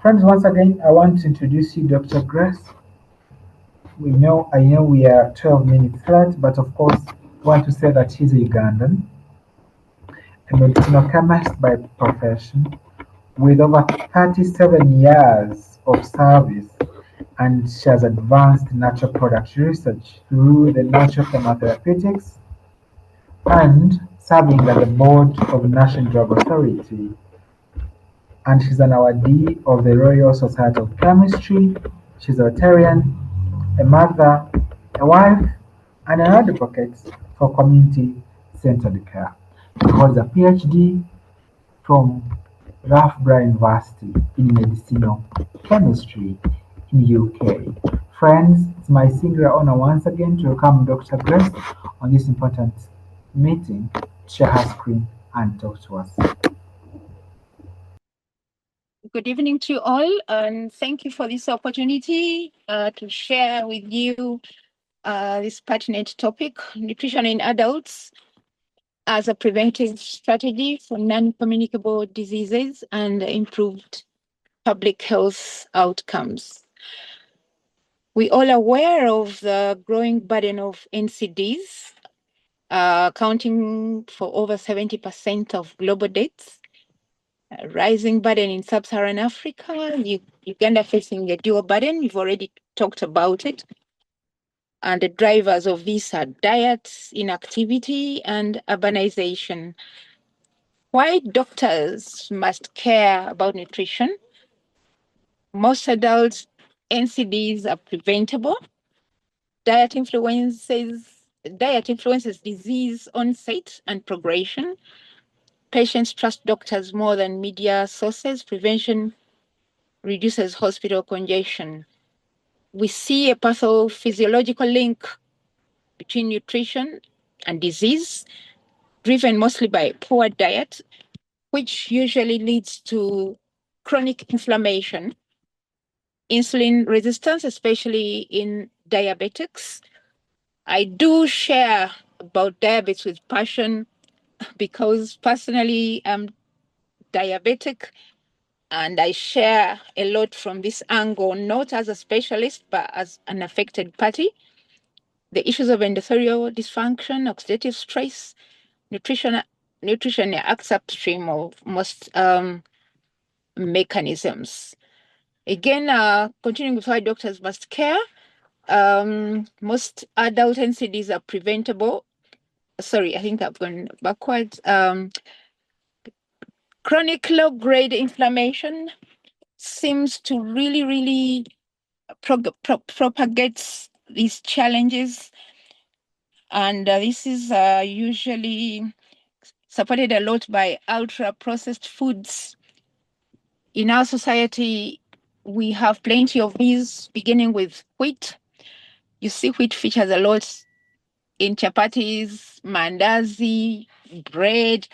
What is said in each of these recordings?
Friends, once again, I want to introduce you Dr. Grace. I know we are 12 minutes late, but of course, I want to say that she's a Ugandan, a medicinal chemist by profession, with over 37 years of service, and she has advanced natural product research through the Natural Chemotherapeutics and serving as the board of National Drug Authority. And she's an awardee of the Royal Society of Chemistry. She's a Rotarian, a mother, a wife, and an advocate for community-centered care. She holds a PhD from Loughborough University in Medicinal Chemistry in UK. Friends, it's my singular honor once again to welcome Dr. Grace on this important meeting to share her screen and talk to us. Good evening to you all, and thank you for this opportunity to share with you this pertinent topic, nutrition in adults as a preventive strategy for non-communicable diseases and improved public health outcomes. We're all aware of the growing burden of NCDs, accounting for over 70% of global deaths. Rising burden in sub-Saharan Africa, Uganda facing a dual burden. We've already talked about it. And the drivers of this are diet, inactivity, and urbanization. Why doctors must care about nutrition? Most adults' NCDs are preventable. Diet influences disease onset and progression. Patients trust doctors more than media sources. Prevention reduces hospital congestion. We see a pathophysiological link between nutrition and disease, driven mostly by poor diet, which usually leads to chronic inflammation, insulin resistance, especially in diabetics. I do share about diabetes with passion because personally I'm diabetic and I share a lot from this angle, not as a specialist, but as an affected party. The issues of endothelial dysfunction, oxidative stress, nutrition acts upstream of most mechanisms. Again, continuing with why doctors must care, most adult NCDs are preventable. Sorry, I think I've gone backwards. Chronic low-grade inflammation seems to really propagate these challenges. And this is usually supported a lot by ultra-processed foods. In our society, we have plenty of these, beginning with wheat. You see wheat features a lot in chapatis, mandazi, bread.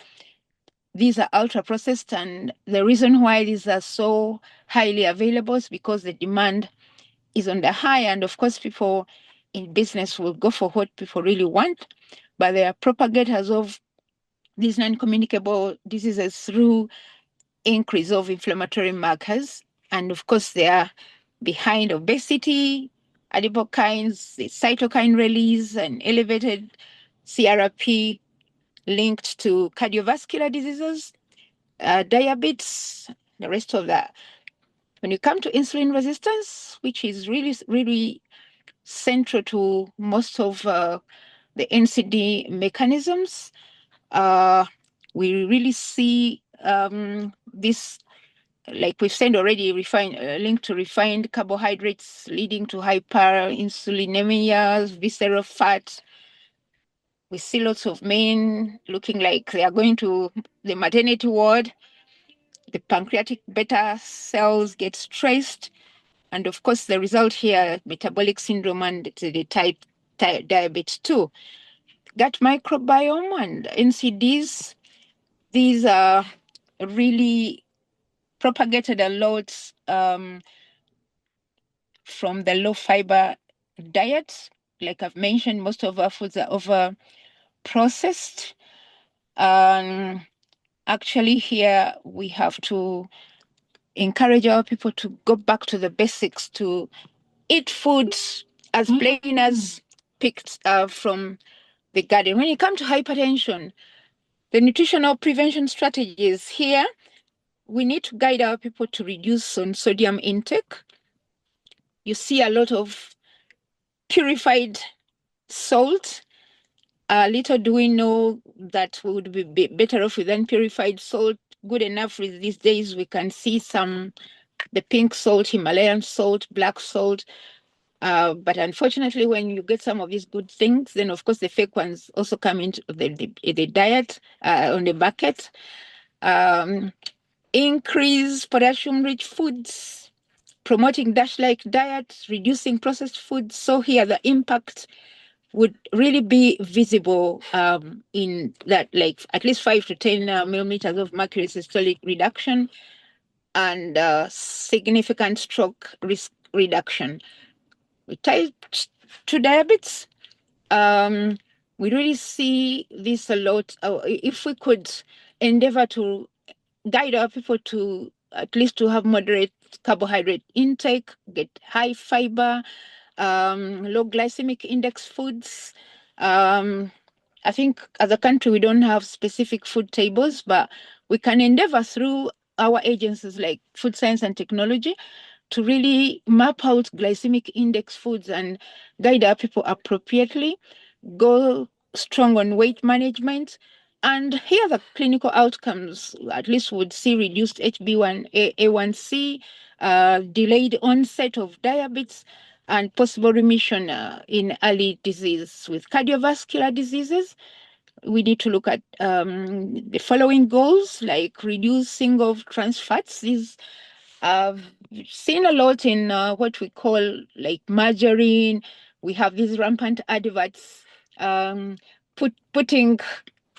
These are ultra-processed, and the reason why these are so highly available is because the demand is on the high, and of course people in business will go for what people really want, but they are propagators of these non-communicable diseases through increase of inflammatory markers, and of course they are behind obesity, adipokines, the cytokine release, and elevated CRP linked to cardiovascular diseases, diabetes, the rest of that. When you come to insulin resistance, which is really central to most of the NCD mechanisms, we really see this, like we've said already, linked to refined carbohydrates leading to hyperinsulinemia, visceral fat. We see lots of men looking like they are going to the maternity ward. The pancreatic beta cells get stressed. And of course, the result here, metabolic syndrome and the type diabetes 2. Gut microbiome and NCDs, these are really propagated a lot from the low fiber diet. Like I've mentioned, most of our foods are over processed. Actually here we have to encourage our people to go back to the basics, to eat food as plain as picked from the garden. When it comes to hypertension, the nutritional prevention strategies here, we need to guide our people to reduce on sodium intake. You see a lot of purified salt. Little do we know that we would be better off with unpurified salt. Good enough with these days, we can see the pink salt, Himalayan salt, black salt. But unfortunately, when you get some of these good things, then of course the fake ones also come into the diet on the bucket. Increase potassium-rich foods, promoting DASH-like diet, reducing processed foods. So here the impact would really be visible in that, like at least 5 to 10 millimeters of mercury systolic reduction and significant stroke risk reduction. With type 2 diabetes, we really see this a lot. If we could endeavor to guide our people to at least to have moderate carbohydrate intake, get high fiber, low glycemic index foods. I think as a country, we don't have specific food tables, but we can endeavor through our agencies like Food Science and Technology to really map out glycemic index foods and guide our people appropriately, go strong on weight management. And here are the clinical outcomes. At least would see reduced HbA1c, delayed onset of diabetes, and possible remission in early disease. With cardiovascular diseases, we need to look at the following goals, like reducing of trans fats. These I've seen a lot in what we call like margarine. We have these rampant adverts putting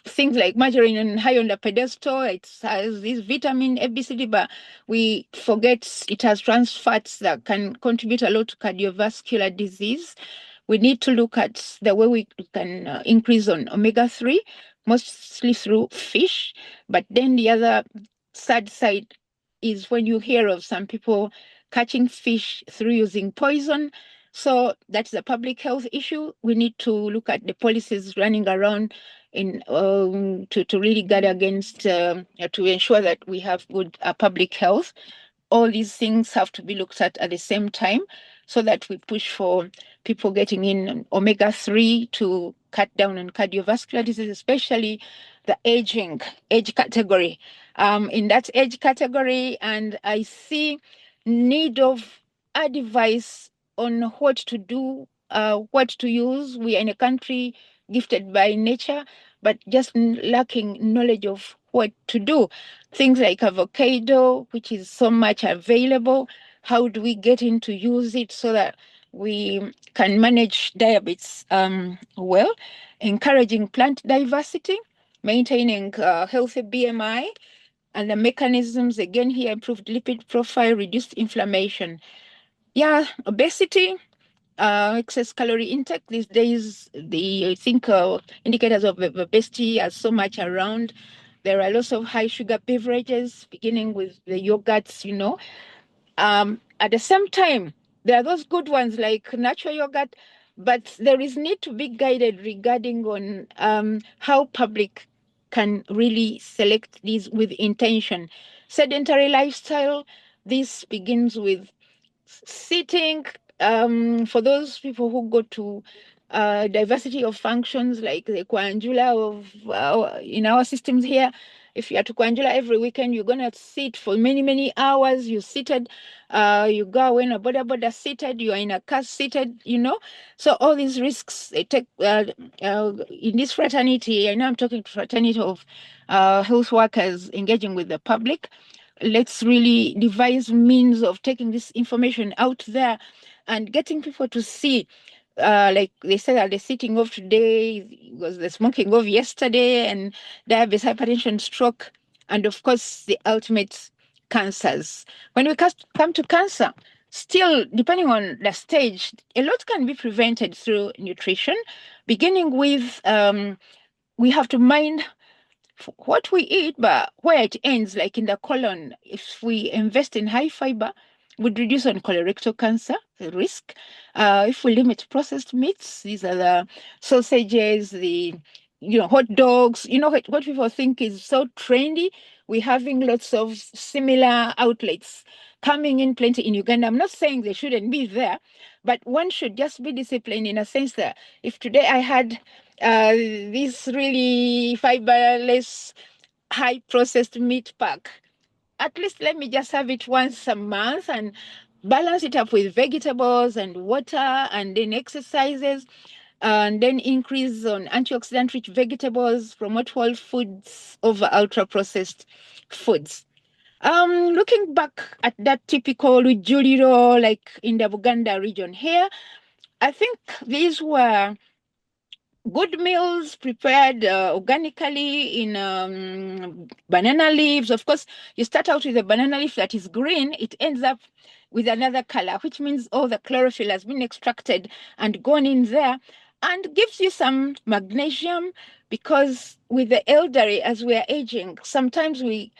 things like margarine and high on the pedestal. It has this vitamin A, B, C, D, but we forget it has trans fats that can contribute a lot to cardiovascular disease. We need to look at the way we can increase on omega-3, mostly through fish. But then the other sad side is when you hear of some people catching fish through using poison. So that's a public health issue. We need to look at the policies running around in to really guard against to ensure that we have good public health. All these things have to be looked at the same time so that we push for people getting in omega-3 to cut down on cardiovascular disease, especially the age category. In that age category, and I see need of advice on what to do, what to use. We are in a country gifted by nature, but just lacking knowledge of what to do. Things like avocado, which is so much available. How do we get in to use it so that we can manage diabetes well? Encouraging plant diversity, maintaining healthy BMI, and the mechanisms, again here, improved lipid profile, reduced inflammation. Yeah, obesity, excess calorie intake. These days, I think indicators of obesity are so much around. There are lots of high sugar beverages, beginning with the yogurts, At the same time, there are those good ones like natural yogurt, but there is need to be guided regarding on how public can really select these with intention. Sedentary lifestyle, this begins with sitting. For those people who go to diversity of functions like the Kwanjula of in our systems here, if you are to Kwanjula every weekend, you're gonna sit for many hours. You seated, you go away in a border seated, you are in a car seated, So all these risks they take in this fraternity. I know I'm talking to fraternity of health workers engaging with the public. Let's really devise means of taking this information out there and getting people to see, like they said that the sitting of today was the smoking of yesterday, and diabetes, hypertension, stroke, and of course the ultimate cancers. When we come to cancer, still depending on the stage, a lot can be prevented through nutrition, beginning with we have to mind what we eat, but where it ends, like in the colon, if we invest in high fiber, would reduce on colorectal cancer risk. If we limit processed meats, these are the sausages, the hot dogs. What people think is so trendy. We're having lots of similar outlets coming in plenty in Uganda. I'm not saying they shouldn't be there, but one should just be disciplined in a sense that if today I had this really fiberless, high processed meat pack, at least let me just have it once a month and balance it up with vegetables and water and then exercises and then increase on antioxidant rich vegetables, promote whole foods over ultra processed foods. Looking back at that typical Juliro, like in the Buganda region here, I think these were good meals prepared organically in banana leaves. Of course, you start out with a banana leaf that is green, it ends up with another color, which means all the chlorophyll has been extracted and gone in there and gives you some magnesium, because with the elderly, as we are aging, sometimes we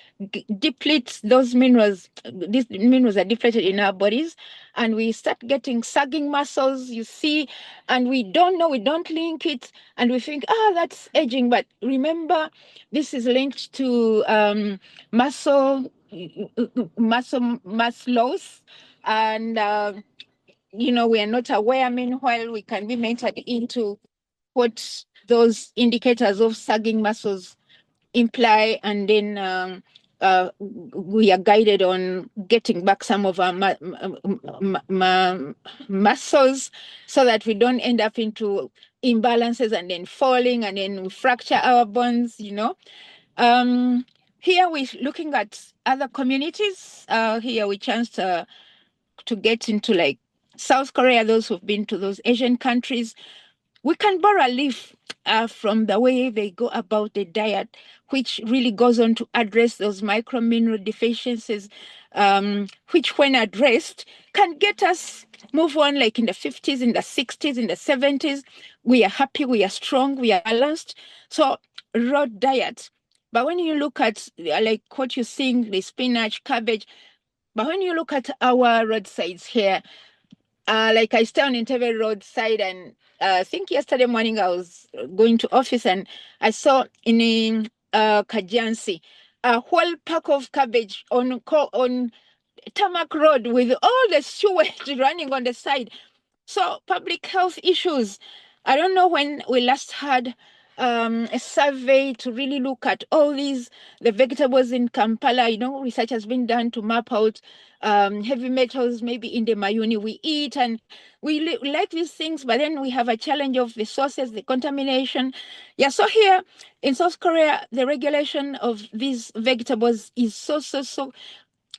deplete those minerals. These minerals are depleted in our bodies and we start getting sagging muscles, you see, and we don't know, we don't link it, and we think, that's aging. But remember, this is linked to muscle mass loss, and we are not aware. Meanwhile, we can be mentored into what those indicators of sagging muscles imply, and then we are guided on getting back some of our muscles so that we don't end up into imbalances and then falling and then we fracture our bones. Here we're looking at other communities. Here we chance to get into like South Korea, those who've been to those Asian countries. We can borrow a leaf from the way they go about the diet, which really goes on to address those micromineral deficiencies, which when addressed can get us move on, like in the 50s, in the 60s, in the 70s. We are happy, we are strong, we are balanced. So raw diet. But when you look at like what you're seeing, the spinach, cabbage, but when you look at our roadsides here, like I stay on Entebbe roadside, and I think yesterday morning I was going to office and I saw in Kajansi a whole pack of cabbage on tarmac road with all the sewage running on the side. So public health issues. I don't know when we last had a survey to really look at all the vegetables in Kampala. Research has been done to map out heavy metals maybe in the mayuni we eat, and we like these things, but then we have a challenge of the sources, the contamination. Yeah, so here in South Korea, the regulation of these vegetables is so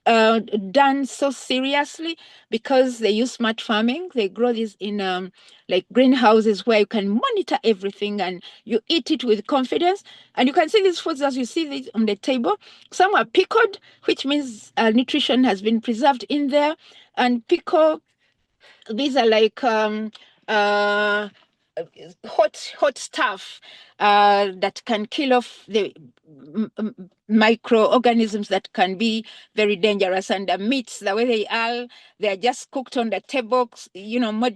done so seriously because they use smart farming. They grow this in like greenhouses where you can monitor everything and you eat it with confidence. And you can see these foods as you see these on the table. Some are pickled, which means nutrition has been preserved in there. And pickle, these are like hot stuff that can kill off the microorganisms that can be very dangerous. And the meats, the way they're just cooked on the table,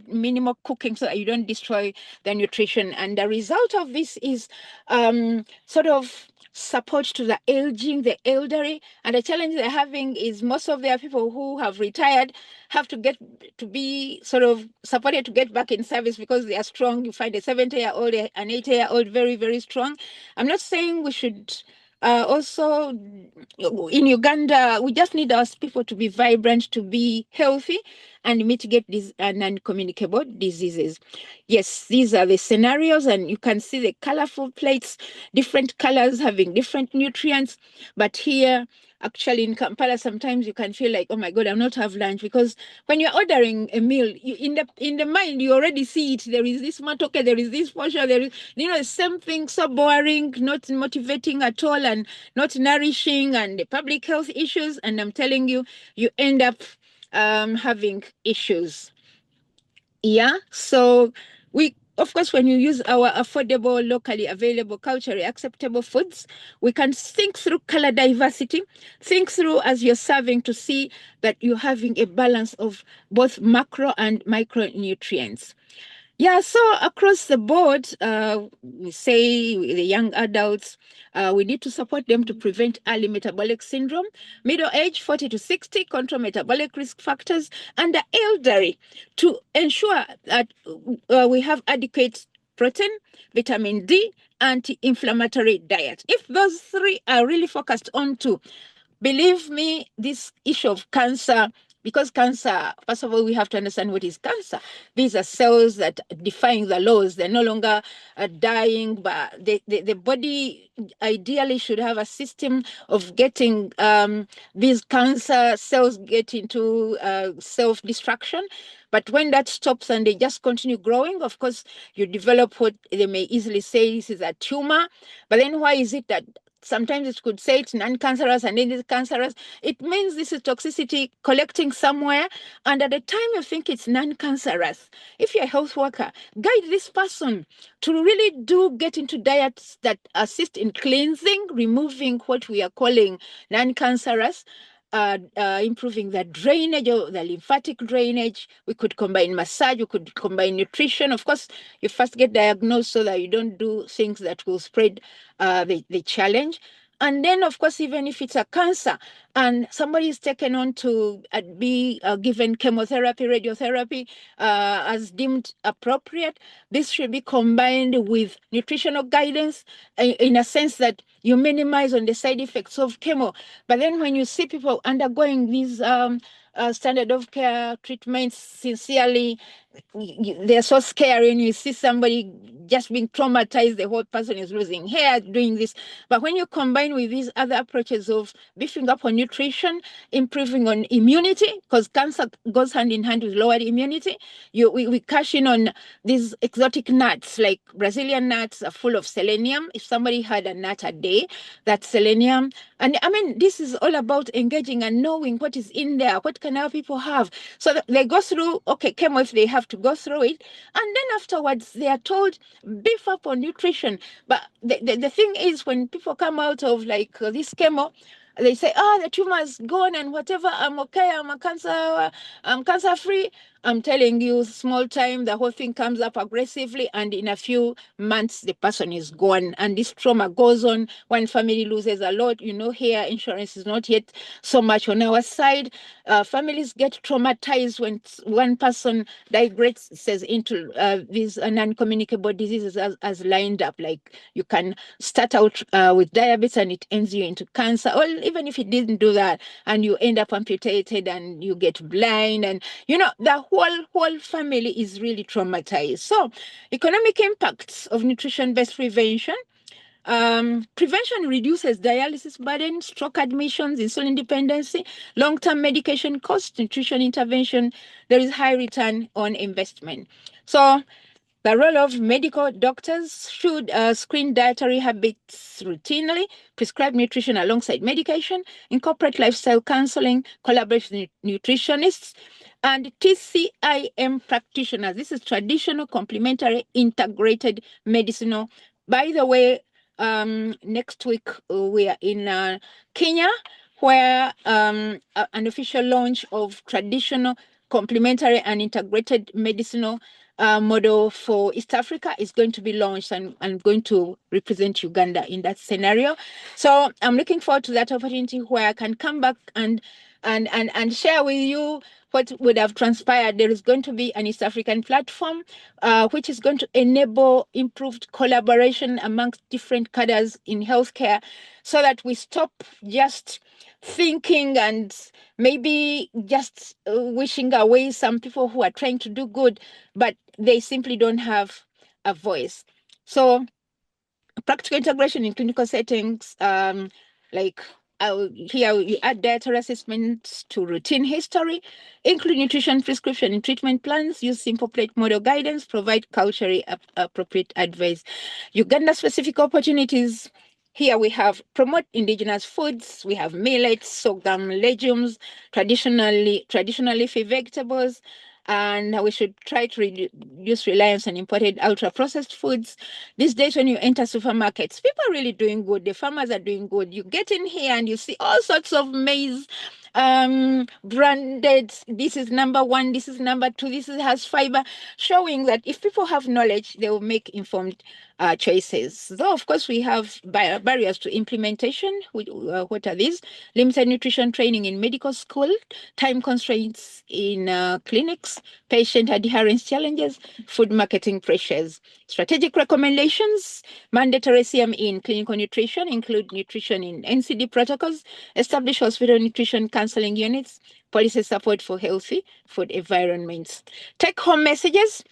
minimal cooking so that you don't destroy the nutrition. And the result of this is sort of support to the aging, the elderly. And the challenge they're having is most of their people who have retired have to get to be sort of supported to get back in service because they are strong. You find a 70-year-old, an 80-year-old very, very strong. I'm not saying we should also in Uganda, we just need our people to be vibrant, to be healthy, and mitigate these non-communicable diseases. Yes, these are the scenarios, and you can see the colorful plates, different colors having different nutrients. But here, actually in Kampala, sometimes you can feel like, oh my God, I'm not have lunch, because when you're ordering a meal, in the mind you already see it. There is this matoke, there is this portion, there is the same thing, so boring, not motivating at all, and not nourishing, and the public health issues. And I'm telling you, you end up having issues. Yeah, so we of course, when you use our affordable, locally available, culturally acceptable foods, we can think through color diversity, think through as you're serving to see that you're having a balance of both macro and micronutrients. Yeah, so across the board, we say the young adults, we need to support them to prevent early metabolic syndrome, middle age 40 to 60, control metabolic risk factors, and the elderly to ensure that we have adequate protein, vitamin D, anti-inflammatory diet. If those three are really focused on to, believe me, this issue of cancer, because cancer, first of all, we have to understand what is cancer. These are cells that defying the laws. They're no longer dying, but the body ideally should have a system of getting these cancer cells get into self-destruction. But when that stops and they just continue growing, of course, you develop what they may easily say this is a tumor. But then why is it that sometimes it could say it's non-cancerous and then it's cancerous? It means this is toxicity collecting somewhere. And at the time you think it's non-cancerous, if you're a health worker, guide this person to really get into diets that assist in cleansing, removing what we are calling non-cancerous, improving the drainage or the lymphatic drainage. We could combine massage, we could combine nutrition. Of course, you first get diagnosed so that you don't do things that will spread the challenge. And then, of course, even if it's a cancer and somebody is taken on to be given chemotherapy, radiotherapy as deemed appropriate, this should be combined with nutritional guidance in a sense that you minimize on the side effects of chemo. But then when you see people undergoing these standard of care treatments sincerely, they're so scary, and you see somebody just being traumatized, the whole person is losing hair, doing this. But when you combine with these other approaches of beefing up on nutrition, improving on immunity, because cancer goes hand in hand with lowered immunity, we cash in on these exotic nuts, like Brazilian nuts are full of selenium. If somebody had a nut a day, that's selenium. And I mean, this is all about engaging and knowing what is in there, what can our people have. So that they go through, okay, chemo if they have to go through it. And then afterwards, they are told, beef up on nutrition. But the thing is, when people come out of like this chemo, they say, the tumor is gone and whatever, I'm okay, I'm cancer free. I'm telling you, small time, the whole thing comes up aggressively, and in a few months, the person is gone. And this trauma goes on. One family loses a lot. Here, insurance is not yet so much on our side. Families get traumatized when one person digresses into these non-communicable diseases as lined up. Like you can start out with diabetes and it ends you into cancer. Or even if it didn't do that, and you end up amputated and you get blind, and the whole family is really traumatized. So economic impacts of nutrition-based prevention. Prevention reduces dialysis burden, stroke admissions, insulin dependency, long-term medication costs, nutrition intervention. There is high return on investment. So the role of medical doctors should screen dietary habits routinely, prescribe nutrition alongside medication, incorporate lifestyle counseling, collaborate with nutritionists, and TCIM practitioners. This is traditional, complementary, integrated medicinal. By the way, next week we are in Kenya, where an official launch of traditional, complementary, and integrated medicinal model for East Africa is going to be launched, and I'm going to represent Uganda in that scenario. So I'm looking forward to that opportunity where I can come back and share with you what would have transpired. There is going to be an East African platform which is going to enable improved collaboration amongst different cadres in healthcare, so that we stop just thinking and maybe just wishing away some people who are trying to do good, but they simply don't have a voice. So practical integration in clinical settings, like here you add dietary assessments to routine history, include nutrition prescription in treatment plans, use simple plate model guidance, provide culturally appropriate advice. Uganda-specific opportunities. Here we have promote indigenous foods. We have millets, sorghum, legumes, traditional leafy vegetables, and we should try to reduce reliance on imported ultra-processed foods. These days, when you enter supermarkets, people are really doing good. The farmers are doing good. You get in here and you see all sorts of maize branded, this is number 1, this is number 2, has fiber, showing that if people have knowledge, they will make informed choices. Though, of course, we have barriers to implementation. What are these? Limited nutrition training in medical school, time constraints in clinics, patient adherence challenges, food marketing pressures. Strategic recommendations: mandatory CME in clinical nutrition, include nutrition in NCD protocols, establish hospital nutrition counseling units, policy support for healthy food environments. Take-home messages: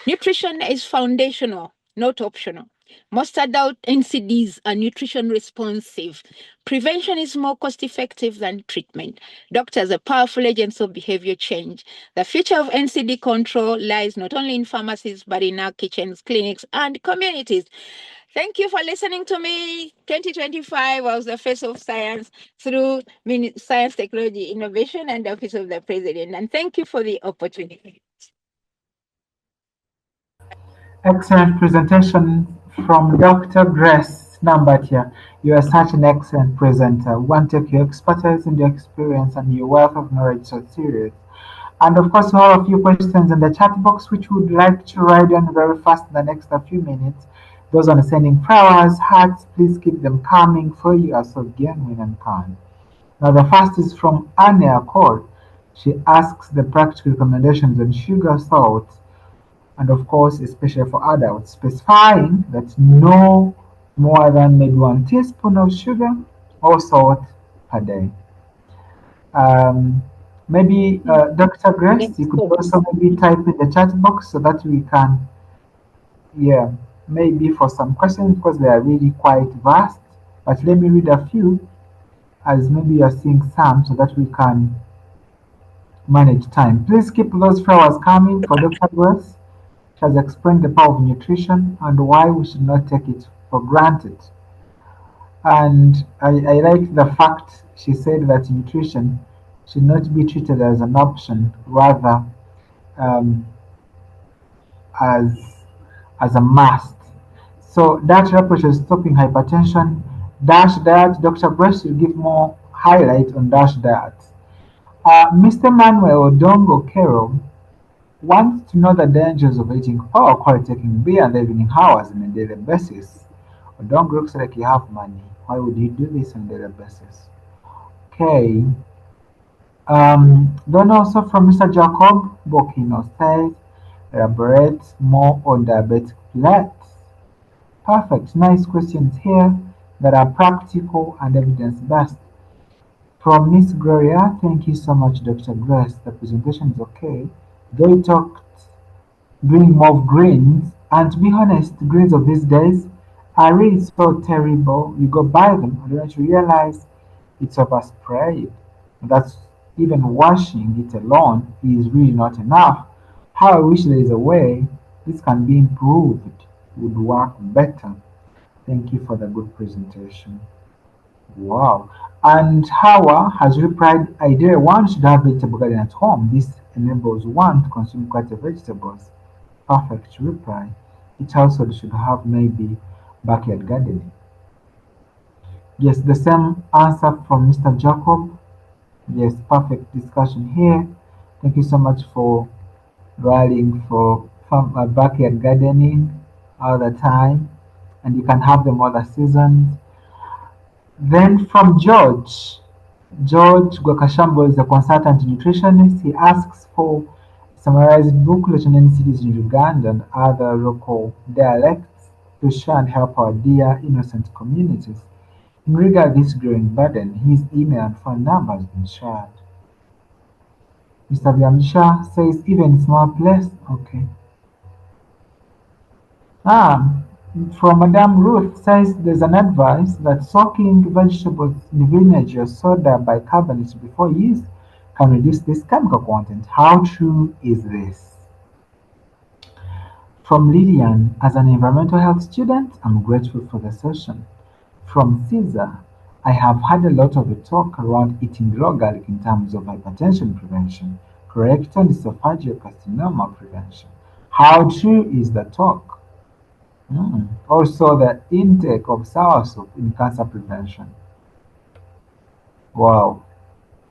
nutrition is foundational, not optional. Most adult NCDs are nutrition responsive. Prevention is more cost-effective than treatment. Doctors are powerful agents of behavior change. The future of NCD control lies not only in pharmacies, but in our kitchens, clinics, and communities. Thank you for listening to me. 2025 was the face of science through Science, Technology, Innovation, and the Office of the President. And thank you for the opportunity. Excellent presentation from Dr. Grace Nambatya. You are such an excellent presenter. We want to take your expertise and your experience and your wealth of knowledge so serious. And of course, we have a few questions in the chat box which we would like to write down very fast in the next few minutes. Those on sending flowers, hearts, please keep them coming, for you are so genuine and kind. Now, the first is from Anya Accord. She asks the practical recommendations on sugar, salt, and of course, especially for adults, specifying that no more than maybe 1 teaspoon of sugar or salt per day. Maybe Dr. Grace, you could also maybe type in the chat box so that we can, yeah, maybe for some questions, because they are really quite vast. But let me read a few, as maybe you are seeing some, so that we can manage time. Please keep those flowers coming for Dr. Grace. She has explained the power of nutrition and why we should not take it for granted. And I like the fact she said that nutrition should not be treated as an option, rather um, as a must. So that approach is stopping hypertension. DASH diet, Dr. Grace will give more highlight on DASH diet. Mr. Manuel Odongo Kero wants to know the dangers of eating poor quality taking beer in the evening hours on a daily basis. Odongo looks like you have money. Why would you do this on a daily basis? Okay. Then also from Mr. Jacob Bokino says, elaborate more on diabetic plates. Perfect. Nice questions here that are practical and evidence-based. From Miss Gloria, thank you so much, Dr. Grace. The presentation is okay. Though we talked doing more of greens, and to be honest, greens of these days are really so terrible. You go buy them and don't you realize it's oversprayed. That's even washing it alone is really not enough. How I wish there is a way this can be improved, would work better. Thank you for the good presentation. Wow. And Hawa has replied, ideally one should have vegetable garden at home. This enables one to consume quite a vegetables. Perfect reply. Each household should have maybe backyard gardening. Yes, the same answer from Mr. Jacob. Yes, perfect discussion here. Thank you so much for rallying for backyard gardening all the time, and you can have them all the seasons. Then from George Gwakashambo is a consultant nutritionist. He asks for a summarized booklet on NCDs in Uganda and other local dialects to share and help our dear innocent communities. In regard to this growing burden, his email and phone number has been shared. Mr. Byamsha says even small place. Okay. From Madame Ruth says there's an advice that soaking vegetables in vinegar or soda bicarbonate before use can reduce this chemical content. How true is this? From Lillian, as an environmental health student, I'm grateful for the session. From Caesar, I have had a lot of a talk around eating raw garlic in terms of hypertension prevention. rectal and esophageal carcinoma prevention. How true is the talk? Also, the intake of soursop in cancer prevention. Wow.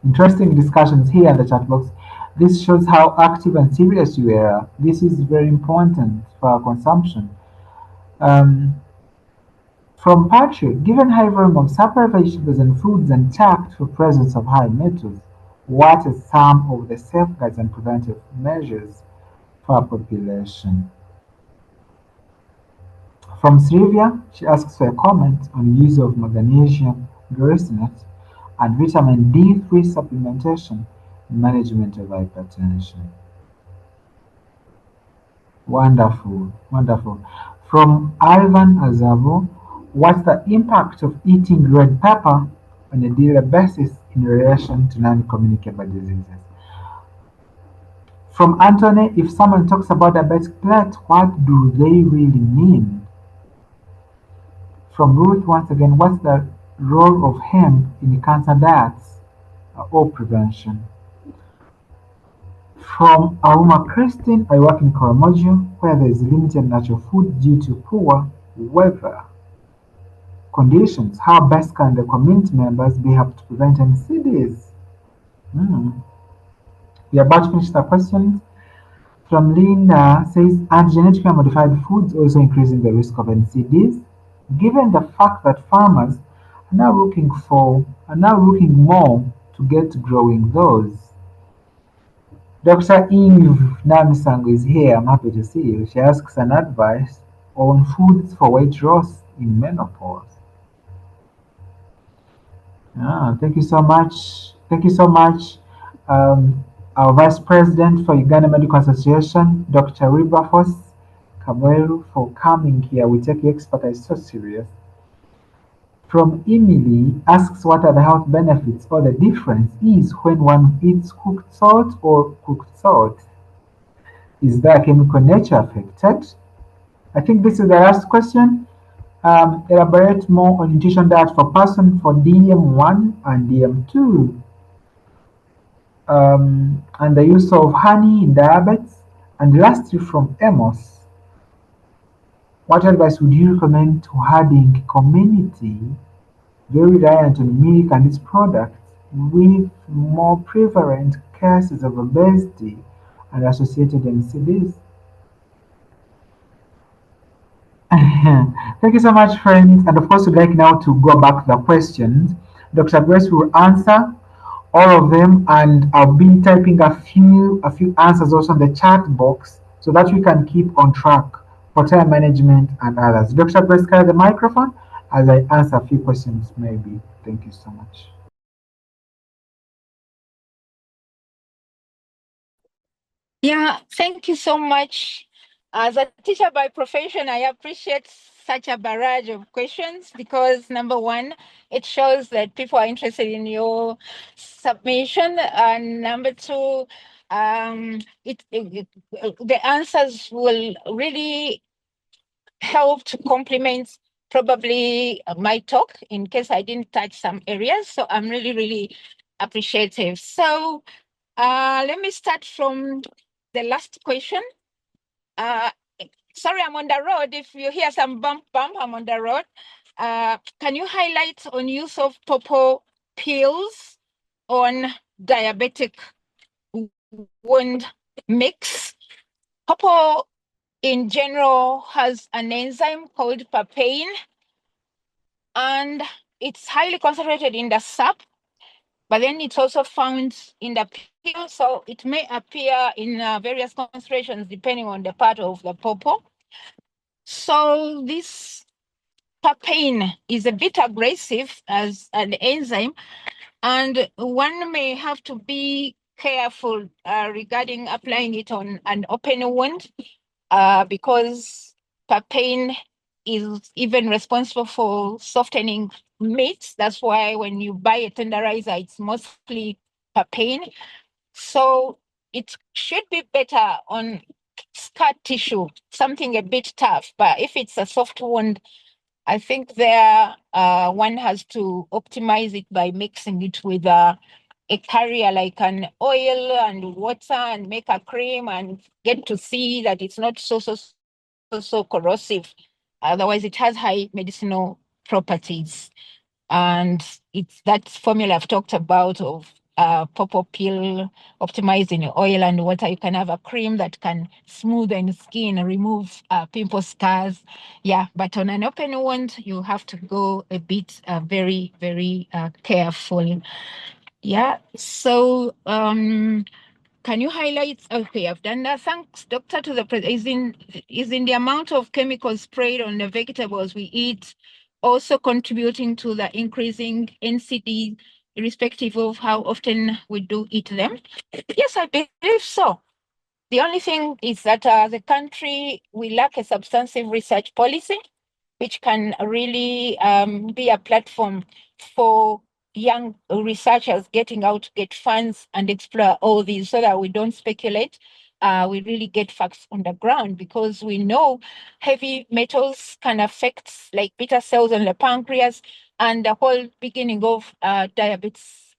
Interesting discussions here in the chat box. This shows how active and serious you are. This is very important for our consumption. Um, from Patrick, given high volume of supper vegetables and fruits and checked for presence of high metals, what are some of the safeguards and preventive measures for our population? From Sylvia, she asks for a comment on use of magnesium glycinate and vitamin D3 supplementation in management of hypertension. Wonderful, wonderful. From Ivan Azavo, what's the impact of eating red pepper on a daily basis in relation to non-communicable diseases? From Anthony, if someone talks about diabetic plate, what do they really mean? From Ruth, once again, what's the role of hemp in cancer diets or prevention? From Auma Christine, I work in Karamojo, where there is limited natural food due to poor weather conditions. How best can the community members be helped to prevent NCDs? We are about to finish the questions. From Linda says, and genetically modified foods also increasing the risk of NCDs, given the fact that farmers are now looking more to get growing those. Dr. Eve Namisang is here. I'm happy to see you. She asks an advice on foods for weight loss in menopause. Thank you so much. Thank you so much, our Vice President for Uganda Medical Association, Dr. Wilberforce Kabweru, for coming here. We take your expertise so serious. From Emily asks what are the health benefits or the difference is when one eats cooked salt or cooked salt. Is their chemical nature affected? I think this is the last question. Elaborate more on nutrition diet for person for DM1 and DM2. And the use of honey in diabetes. And lastly, from Amos, what advice would you recommend to hardening community very reliant on milk and its products with more prevalent cases of obesity and associated NCDs? Thank you so much, friends. And of course, we'd like now to go back to the questions. Dr. Grace will answer all of them, and I'll be typing a few answers also in the chat box so that we can keep on track for time management and others. Dr. Grace, carry the microphone as I answer a few questions, maybe. Thank you so much. Yeah, thank you so much. As a teacher by profession, I appreciate such a barrage of questions because number one, it shows that people are interested in your submission, and number two, the answers will really help to complement probably my talk in case I didn't touch some areas. So I'm really, really appreciative. So let me start from the last question. Sorry, I'm on the road. If you hear some bump, I'm on the road. Can you highlight on use of pawpaw pills on diabetic wound mix? Pawpaw in general has an enzyme called papain, and it's highly concentrated in the sap, but then it's also found in the peel, so it may appear in various concentrations depending on the part of the pawpaw. So this papain is a bit aggressive as an enzyme, and one may have to be careful regarding applying it on an open wound because papain is even responsible for softening meat. That's why when you buy a tenderizer, it's mostly papain. So it should be better on scar tissue, something a bit tough. But if it's a soft wound, I think there one has to optimize it by mixing it with a carrier like an oil and water and make a cream and get to see that it's not so corrosive. Otherwise, it has high medicinal properties. And it's that formula I've talked about of purple pill optimized in oil and water. You can have a cream that can smoothen skin, remove pimple scars. Yeah, but on an open wound, you have to go a bit very careful. Yeah. So can you highlight? Okay, I've done that. Thanks, doctor. To the is in the amount of chemicals sprayed on the vegetables we eat also contributing to the increasing NCD, irrespective of how often we do eat them? Yes, I believe so. The only thing is that as a country, we lack a substantive research policy, which can really be a platform for young researchers getting out to get funds and explore all these so that we don't speculate. We really get facts on the ground because we know heavy metals can affect like beta cells in the pancreas, and the whole beginning of diabetes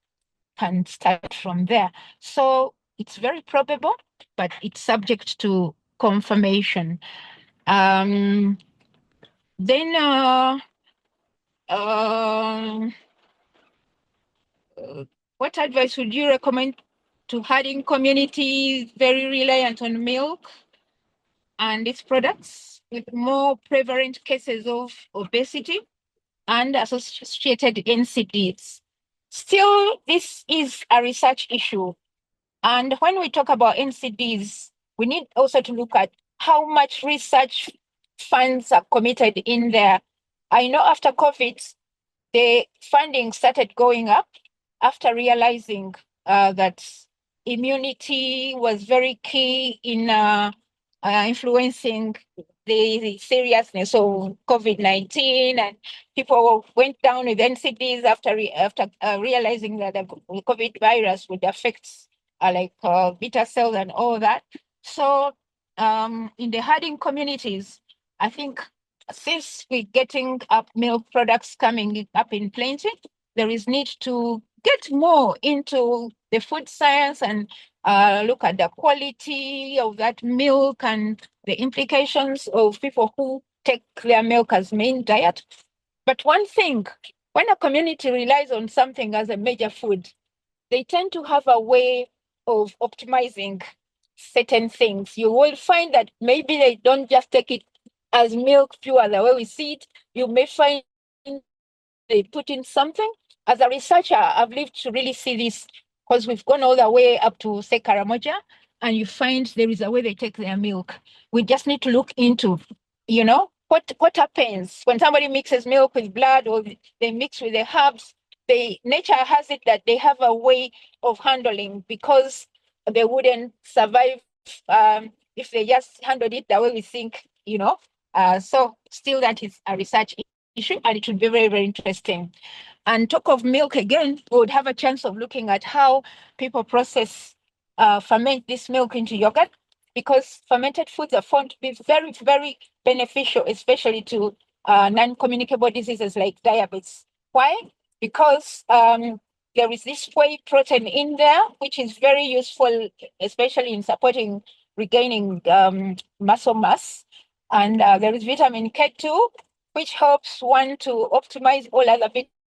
can start from there. So it's very probable, but it's subject to confirmation. Then what advice would you recommend to herding communities very reliant on milk and its products with more prevalent cases of obesity and associated NCDs? Still, this is a research issue. And when we talk about NCDs, we need also to look at how much research funds are committed in there. I know after COVID, the funding started going up after realizing that immunity was very key in influencing the seriousness of COVID-19, and people went down with NCDs after realizing that the COVID virus would affect beta cells and all that. So in the herding communities, I think since we're getting up milk products coming up in plenty, there is need to get more into the food science and look at the quality of that milk and the implications of people who take their milk as main diet. But one thing, when a community relies on something as a major food, they tend to have a way of optimizing certain things. You will find that maybe they don't just take it as milk pure the way we see it. You may find they put in something. As a researcher, I've lived to really see this because we've gone all the way up to, say, Karamoja, and you find there is a way they take their milk. We just need to look into, what happens when somebody mixes milk with blood or they mix with the herbs. Nature has it that they have a way of handling because they wouldn't survive if they just handled it the way we think. So still that is a research issue, and it would be very interesting. And talk of milk again, we would have a chance of looking at how people ferment this milk into yogurt, because fermented foods are found to be very beneficial, especially to non-communicable diseases like diabetes. Why? Because there is this whey protein in there, which is very useful, especially in supporting regaining muscle mass. And there is vitamin K2, which helps one to optimize all other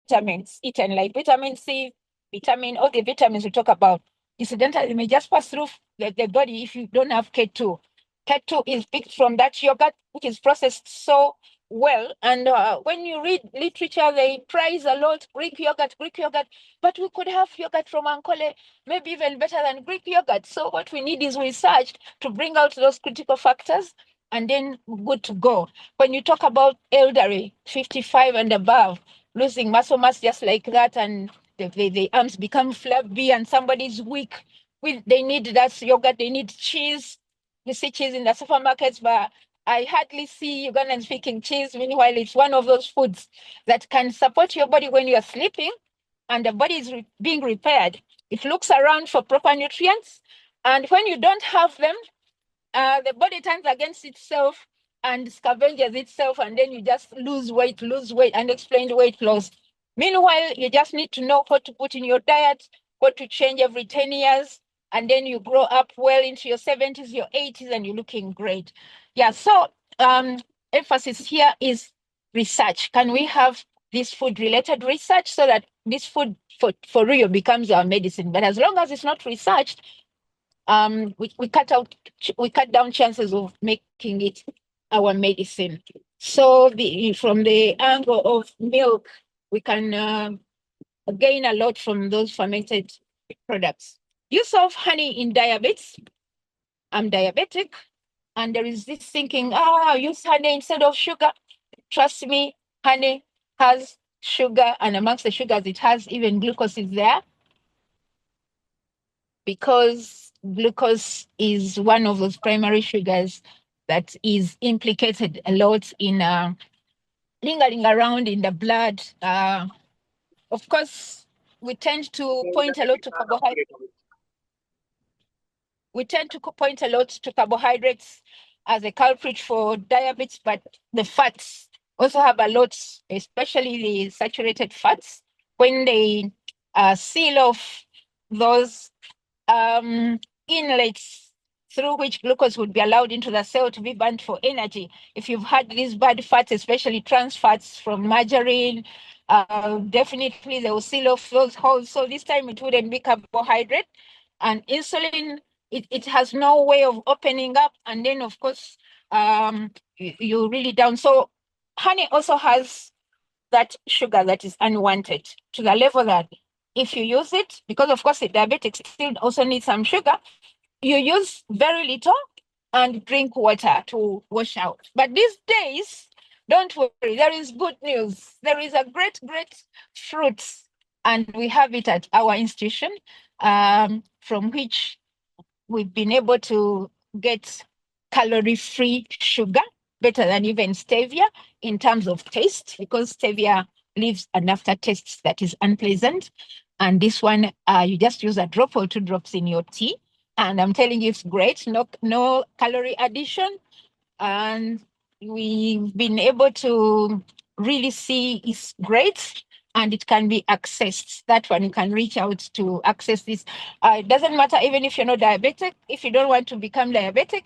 vitamins eaten, like vitamin C, all the vitamins we talk about. Incidentally, they may just pass through the body if you don't have K2. K2 is picked from that yogurt, which is processed so well. And when you read literature, they prize a lot Greek yogurt, but we could have yogurt from Ankole, maybe even better than Greek yogurt. So what we need is research to bring out those critical factors, and then good to go. When you talk about elderly, 55 and above, losing muscle mass just like that, and the arms become flabby and somebody's weak, they need that yogurt, they need cheese. You see cheese in the supermarkets, but I hardly see Ugandans picking cheese. Meanwhile, it's one of those foods that can support your body when you're sleeping and the body is being repaired. It looks around for proper nutrients, and when you don't have them, the body turns against itself and scavenges itself, and then you just lose weight, unexplained weight loss. Meanwhile, you just need to know what to put in your diet got to change every 10 years. And then you grow up well into your 70s, your 80s, and you're looking great. Yeah, so emphasis here is research. Can we have this food-related research so that this food for real becomes our medicine? But as long as it's not researched, we cut down chances of making it our medicine. So from the angle of milk, we can gain a lot from those fermented products. Use of honey in diabetes. I'm diabetic, and there is this thinking, use honey instead of sugar. Trust me, honey has sugar, and amongst the sugars, it has even glucose is there, because glucose is one of those primary sugars that is implicated a lot in lingering around in the blood. Of course, we tend to point a lot to carbohydrates. We tend to point a lot to carbohydrates as a culprit for diabetes, but the fats also have a lot, especially the saturated fats. When they seal off those inlets through which glucose would be allowed into the cell to be burnt for energy. If you've had these bad fats, especially trans fats from margarine, definitely they will seal off those holes. So this time it wouldn't be carbohydrate. And insulin, it has no way of opening up. And then, of course, you're really down. So honey also has that sugar that is unwanted, to the level that if you use it, because of course the diabetics still also need some sugar, you use very little and drink water to wash out. But these days, don't worry, there is good news. There is a great fruit, and we have it at our institution, from which we've been able to get calorie-free sugar, better than even stevia in terms of taste, because stevia leaves an aftertaste that is unpleasant. And this one, you just use a drop or 2 drops in your tea. And I'm telling you, it's great. No calorie addition. And we've been able to really see it's great, and it can be accessed. That one, you can reach out to access this. It doesn't matter even if you're not diabetic. If you don't want to become diabetic,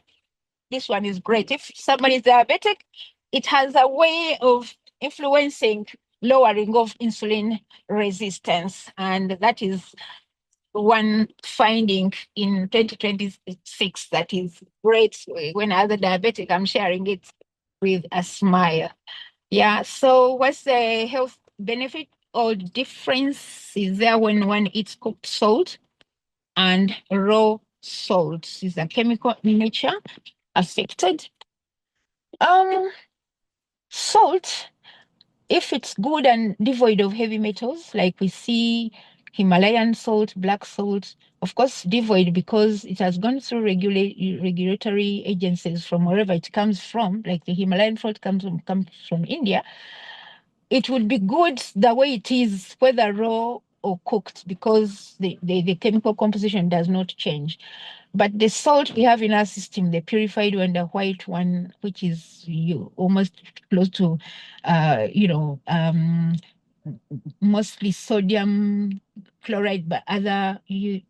this one is great. If somebody is diabetic, it has a way of influencing lowering of insulin resistance. And that is one finding in 2026 that is great. When as a diabetic, I'm sharing it with a smile. Yeah, so what's the health benefit or difference is there when one eats cooked salt and raw salt? Is the chemical nature affected? Salt, if it's good and devoid of heavy metals, like we see Himalayan salt, black salt, of course, devoid because it has gone through regulatory agencies from wherever it comes from, like the Himalayan salt comes from India. It would be good the way it is, whether raw or cooked, because the chemical composition does not change. But the salt we have in our system, the purified one, the white one, which is almost close to, mostly sodium chloride, but other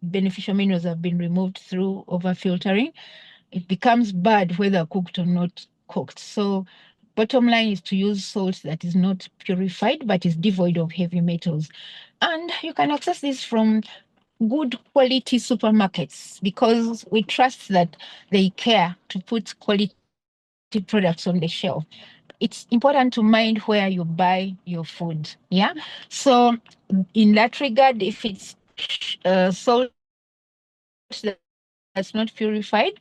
beneficial minerals have been removed through overfiltering. It becomes bad whether cooked or not cooked. So bottom line is to use salt that is not purified, but is devoid of heavy metals. And you can access this from good quality supermarkets, because we trust that they care to put quality products on the shelf. It's important to mind where you buy your food. Yeah. So in that regard, if it's salt that's not purified,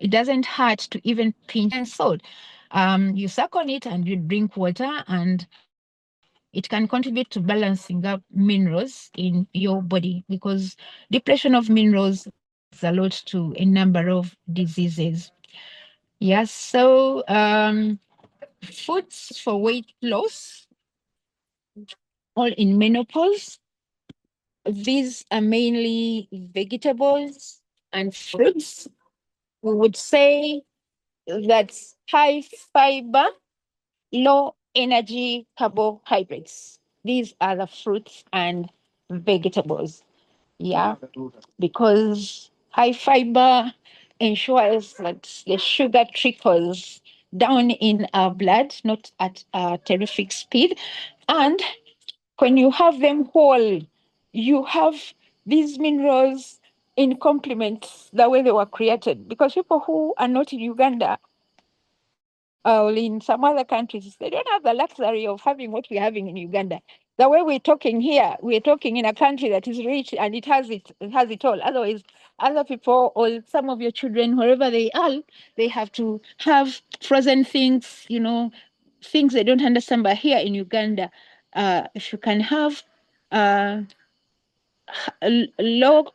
it doesn't hurt to even pinch salt. You suck on it and you drink water, and it can contribute to balancing up minerals in your body, because depletion of minerals is a lot to a number of diseases. Yes, so foods for weight loss, all in menopause. These are mainly vegetables and fruits. We would say that's high fiber, low energy carbohydrates. These are the fruits and vegetables. Yeah, because high fiber ensures that the sugar trickles down in our blood, not at a terrific speed. And when you have them whole, you have these minerals in complements the way they were created. Because people who are not in Uganda or in some other countries, they don't have the luxury of having what we're having in Uganda. The way we're talking here, we're talking in a country that is rich and it has it all. Otherwise, other people or some of your children, wherever they are, they have to have frozen things, things they don't understand. But here in Uganda, if you can have low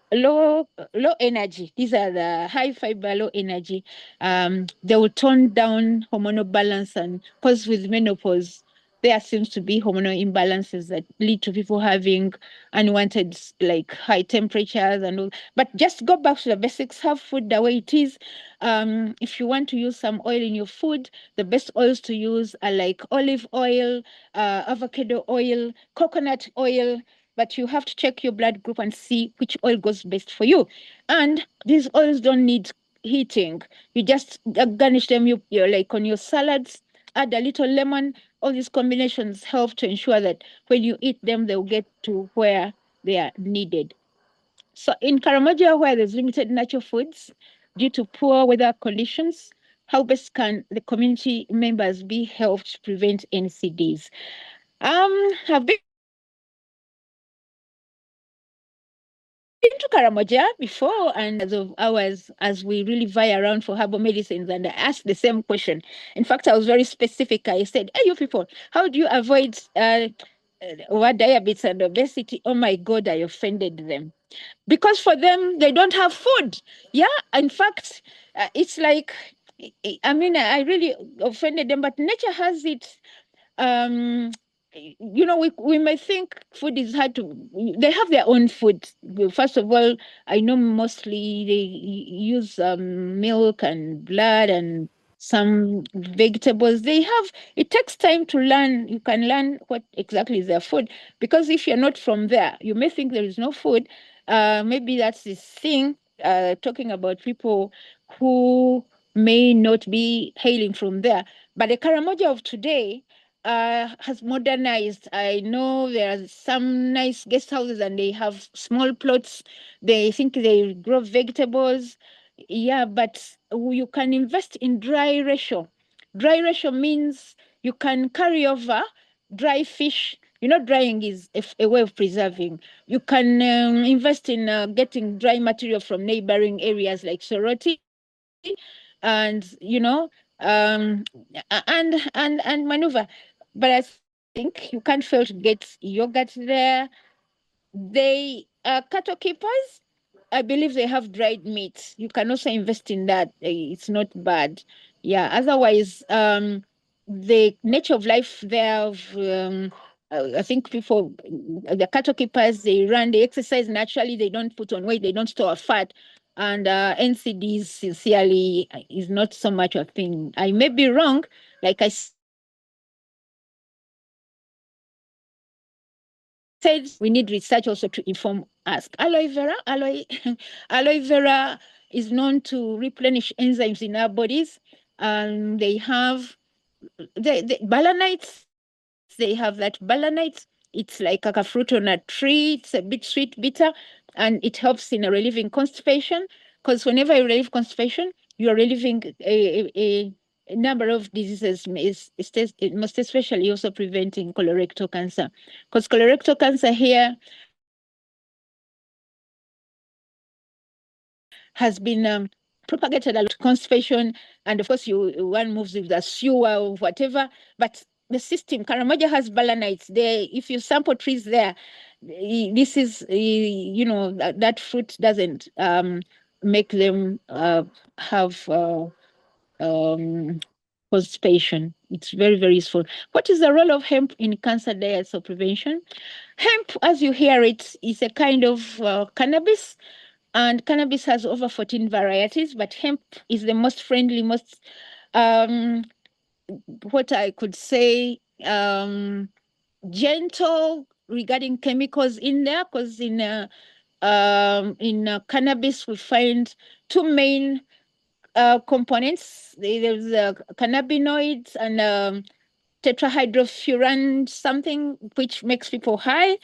energy, these are the high fiber, low energy, they will tone down hormonal balance, and because with menopause there seems to be hormonal imbalances that lead to people having unwanted like high temperatures and all. But just go back to the basics, have food the way it is. If you want to use some oil in your food, the best oils to use are like olive oil, avocado oil, coconut oil, but you have to check your blood group and see which oil goes best for you. And these oils don't need heating. You just garnish them, you're like on your salads, add a little lemon. All these combinations help to ensure that when you eat them, they'll get to where they are needed. So in Karamoja, where there's limited natural foods due to poor weather conditions, how best can the community members be helped to prevent NCDs? I've been to Karamoja before, and as of hours as we really vie around for herbal medicines, and I asked the same question. In fact, I was very specific. I said, "Hey, you people, how do you avoid diabetes and obesity?" Oh my God, I offended them because for them they don't have food. Yeah, in fact, it's like, I mean, I really offended them, but nature has it. We may think food is hard to, they have their own food. First of all, I know mostly they use milk and blood and some vegetables. They have, it takes time to learn. You can learn what exactly is their food, because if you're not from there, you may think there is no food. Maybe that's this thing, talking about people who may not be hailing from there. But the Karamoja of today has modernized. I know there are some nice guest houses and they have small plots. They think they grow vegetables. Yeah, but you can invest in dry ratio. Dry ratio means you can carry over dry fish. Drying is a way of preserving. You can invest in getting dry material from neighboring areas like Soroti, and and maneuver. But I think you can't fail to get yogurt there. They are cattle keepers. I believe they have dried meat. You can also invest in that. It's not bad. Yeah. Otherwise, the nature of life there, I think people, the cattle keepers, they exercise naturally. They don't put on weight. They don't store fat. And NCDs, sincerely, is not so much a thing. I may be wrong. Like I said, we need research also to inform us. Aloe vera, aloe vera is known to replenish enzymes in our bodies. They have the balanites. They have that balanite. It's like a fruit on a tree. It's a bit sweet, bitter, and it helps in relieving constipation. Because whenever you relieve constipation, you are relieving a number of diseases, most especially also preventing colorectal cancer. Because colorectal cancer here has been propagated a lot, constipation, and of course one moves with the sewer or whatever, but the system, Karamoja has balanites there. If you sample trees there, this is, that fruit doesn't make them have constipation. It's very, very useful. What is the role of hemp in cancer diets or prevention? Hemp, as you hear it, is a kind of cannabis, and cannabis has over 14 varieties, but hemp is the most friendly, most, what I could say, gentle regarding chemicals in there, because In cannabis, we find two main components. There's cannabinoids and tetrahydrofuran something, which makes people high.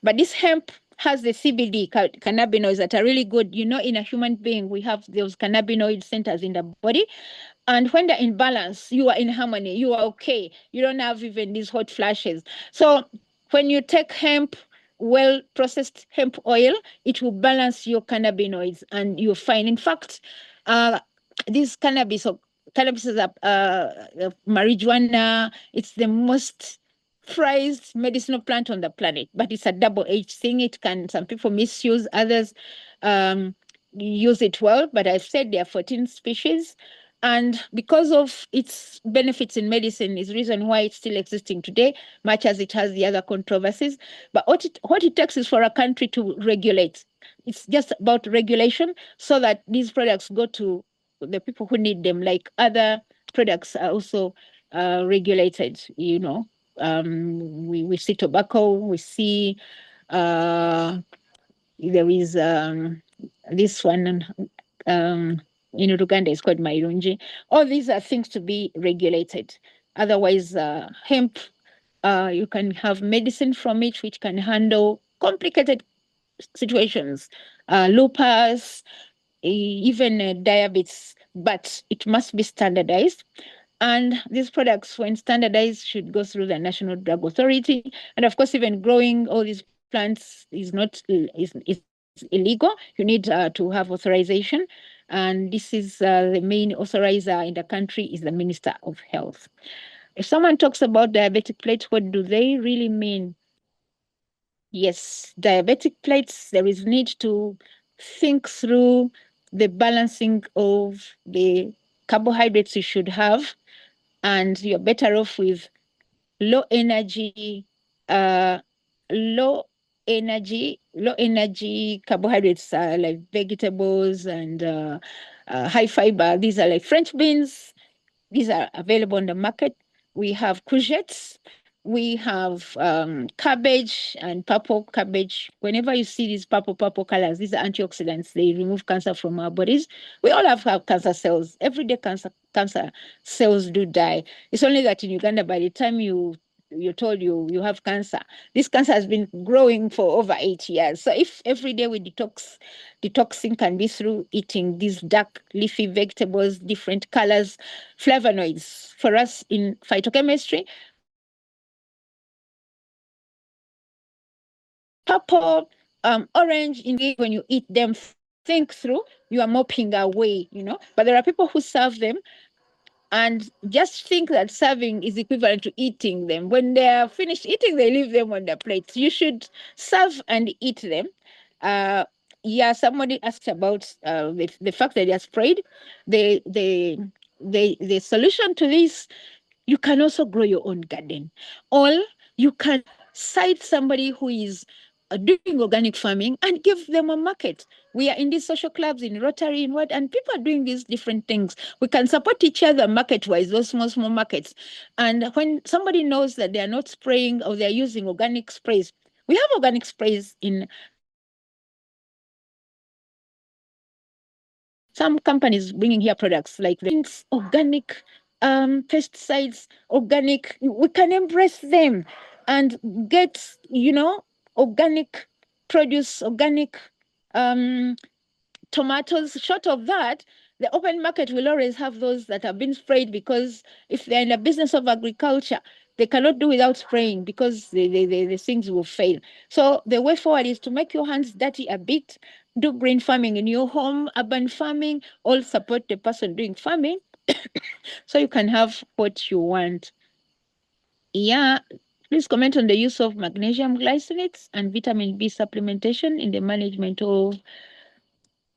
But this hemp has the CBD cannabinoids that are really good. You know, in a human being, we have those cannabinoid centers in the body. And when they're in balance, you are in harmony, you are okay. You don't have even these hot flashes. So when you take hemp, well processed hemp oil, it will balance your cannabinoids and you'll find, in fact, this cannabis is marijuana. It's the most prized medicinal plant on the planet, but it's a double-edged thing. It can, some people misuse, others use it well, but I've said there are 14 species. And because of its benefits in medicine is the reason why it's still existing today, much as it has the other controversies. But what it takes is for a country to regulate. It's just about regulation so that these products go to the people who need them, like other products are also regulated, you know. We see tobacco, we see there is this one in Uganda is called Mairunji. All these are things to be regulated. Otherwise, hemp, you can have medicine from it, which can handle complicated situations, lupus, even diabetes, but it must be standardized. And these products, when standardized, should go through the National Drug Authority. And of course, even growing all these plants is not is illegal. You need to have authorization. And this is the main authorizer in the country is the Minister of Health. If someone talks about diabetic plates, what do they really mean? Yes, diabetic plates, there is need to think through the balancing of the carbohydrates you should have, and you're better off with low energy, uh, low energy carbohydrates like vegetables and high fiber. These are like French beans. These are available on the market. We have courgettes. We have cabbage and purple cabbage. Whenever you see these purple colors, these are antioxidants. They remove cancer from our bodies. We all have cancer cells. Every day cancer cells do die. It's only that in Uganda, by the time you're told you have cancer, this cancer has been growing for over 8 years. So if every day we detoxing can be through eating these dark leafy vegetables, different colors, flavonoids. For us in phytochemistry, purple, orange, when you eat them, think through, you are mopping away, you know. But there are people who serve them and just think that serving is equivalent to eating them. When they're finished eating, they leave them on their plates. You should serve and eat them. Yeah, somebody asked about the fact that they're sprayed. The solution to this, you can also grow your own garden, or you can cite somebody who is doing organic farming and give them a market. We are in these social clubs in Rotary and people are doing these different things. We can support each other market-wise, those small markets. And when somebody knows that they are not spraying or they're using organic sprays, we have organic sprays in some companies bringing here products like organic pesticides, organic. We can embrace them and get, organic produce, organic tomatoes. Short of that, the open market will always have those that have been sprayed, because if they're in the business of agriculture, they cannot do without spraying because the things will fail. So the way forward is to make your hands dirty a bit, do green farming in your home, urban farming, all support the person doing farming so you can have what you want. Yeah, please comment on the use of magnesium glycinates and vitamin B supplementation in the management of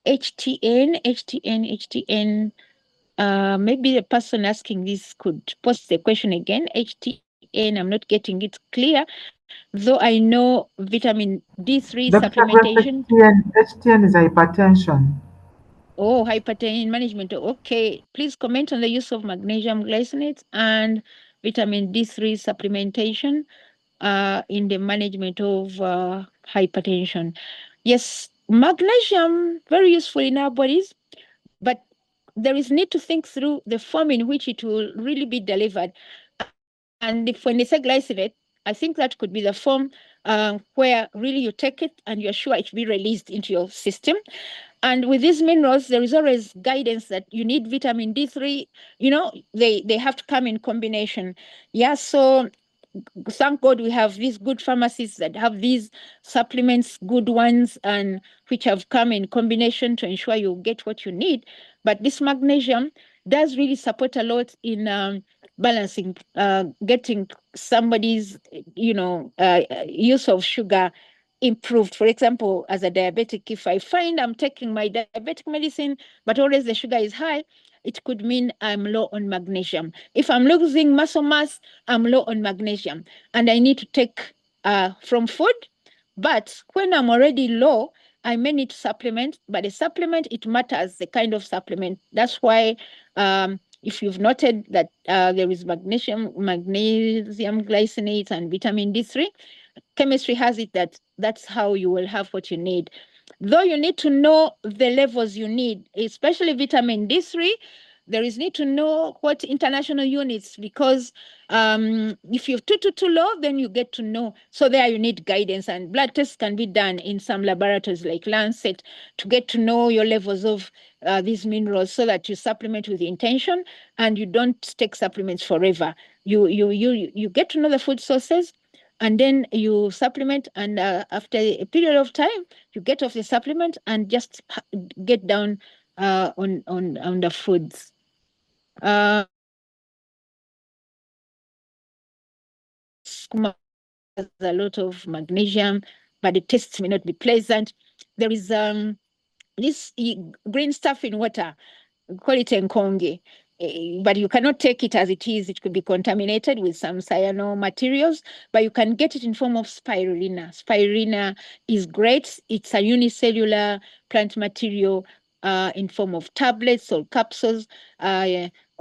HTN. Maybe the person asking this could post the question again. HTN, I'm not getting it clear, though I know vitamin D3 Dr. Grace, supplementation. HTN is hypertension. Oh, hypertension management. Okay, please comment on the use of magnesium glycinate and vitamin D3 supplementation in the management of hypertension. Yes, magnesium, very useful in our bodies, but there is need to think through the form in which it will really be delivered. And if when they say glycinate, I think that could be the form where really you take it and you're sure it will be released into your system. And with these minerals, there is always guidance that you need vitamin D3. They have to come in combination. Yeah, so thank God we have these good pharmacies that have these supplements, good ones, and which have come in combination to ensure you get what you need. But this magnesium does really support a lot in balancing, getting somebody's, use of sugar improved. For example, as a diabetic, if I find I'm taking my diabetic medicine, but always the sugar is high, it could mean I'm low on magnesium. If I'm losing muscle mass, I'm low on magnesium, and I need to take from food. But when I'm already low, I may need to supplement. But the supplement, it matters the kind of supplement. That's why if you've noted that there is magnesium glycinate, and vitamin D3, chemistry has it that that's how you will have what you need. Though you need to know the levels you need, especially vitamin D3, there is need to know what international units, because if you're too low, then you get to know. So there you need guidance, and blood tests can be done in some laboratories like Lancet to get to know your levels of these minerals, so that you supplement with intention and you don't take supplements forever. You get to know the food sources, and then you supplement, and after a period of time you get off the supplement and just get down on the foods. Has a lot of magnesium, but the taste may not be pleasant. There is this green stuff in water, we call it enkonge, but you cannot take it as it is. It could be contaminated with some cyano materials, but you can get it in form of spirulina. Spirulina is great. It's a unicellular plant material in form of tablets or capsules.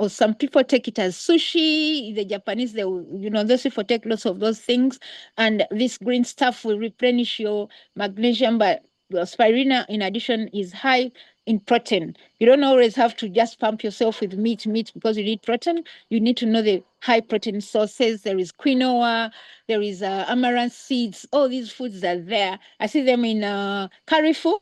Or some people take it as sushi. The Japanese, those people take lots of those things, and this green stuff will replenish your magnesium. But spirulina, in addition, is high in protein. You don't always have to just pump yourself with meat because you need protein. You need to know the high protein sources. There is quinoa, there is amaranth seeds. All these foods are there. I see them in Carrefour.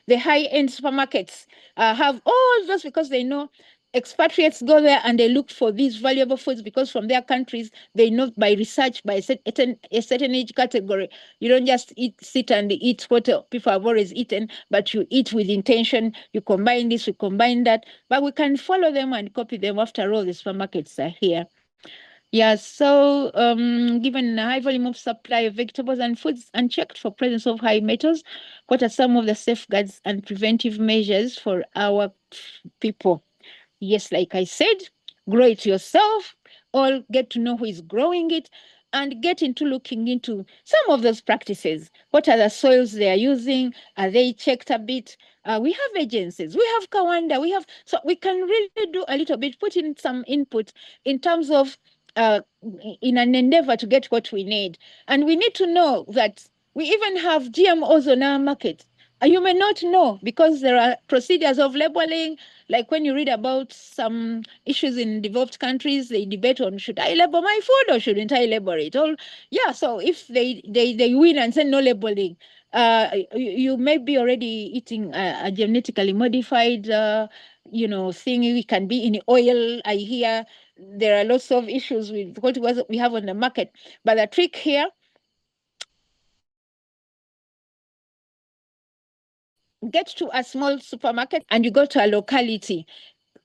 The high-end supermarkets have all those, because they know expatriates go there and they look for these valuable foods, because from their countries, they know by research, by a certain age category. You don't just sit and eat what people have always eaten, but you eat with intention. You combine this, you combine that, but we can follow them and copy them. After all, the supermarkets are here. Yeah, so given a high volume of supply of vegetables and foods unchecked for presence of high metals, what are some of the safeguards and preventive measures for our people? Yes, like I said, grow it yourself, or get to know who is growing it, and get into looking into some of those practices. What are the soils they are using? Are they checked a bit? We have agencies, we have Kawanda, so we can really do a little bit, put in some input in terms of in an endeavor to get what we need. And we need to know that we even have GMOs on our market. You may not know, because there are procedures of labeling. Like when you read about some issues in developed countries, they debate on, should I label my food or shouldn't I label it? So if they win and say no labeling, you may be already eating a genetically modified thing. It can be in oil. I hear there are lots of issues with what we have on the market. But the trick here, get to a small supermarket and you go to a locality.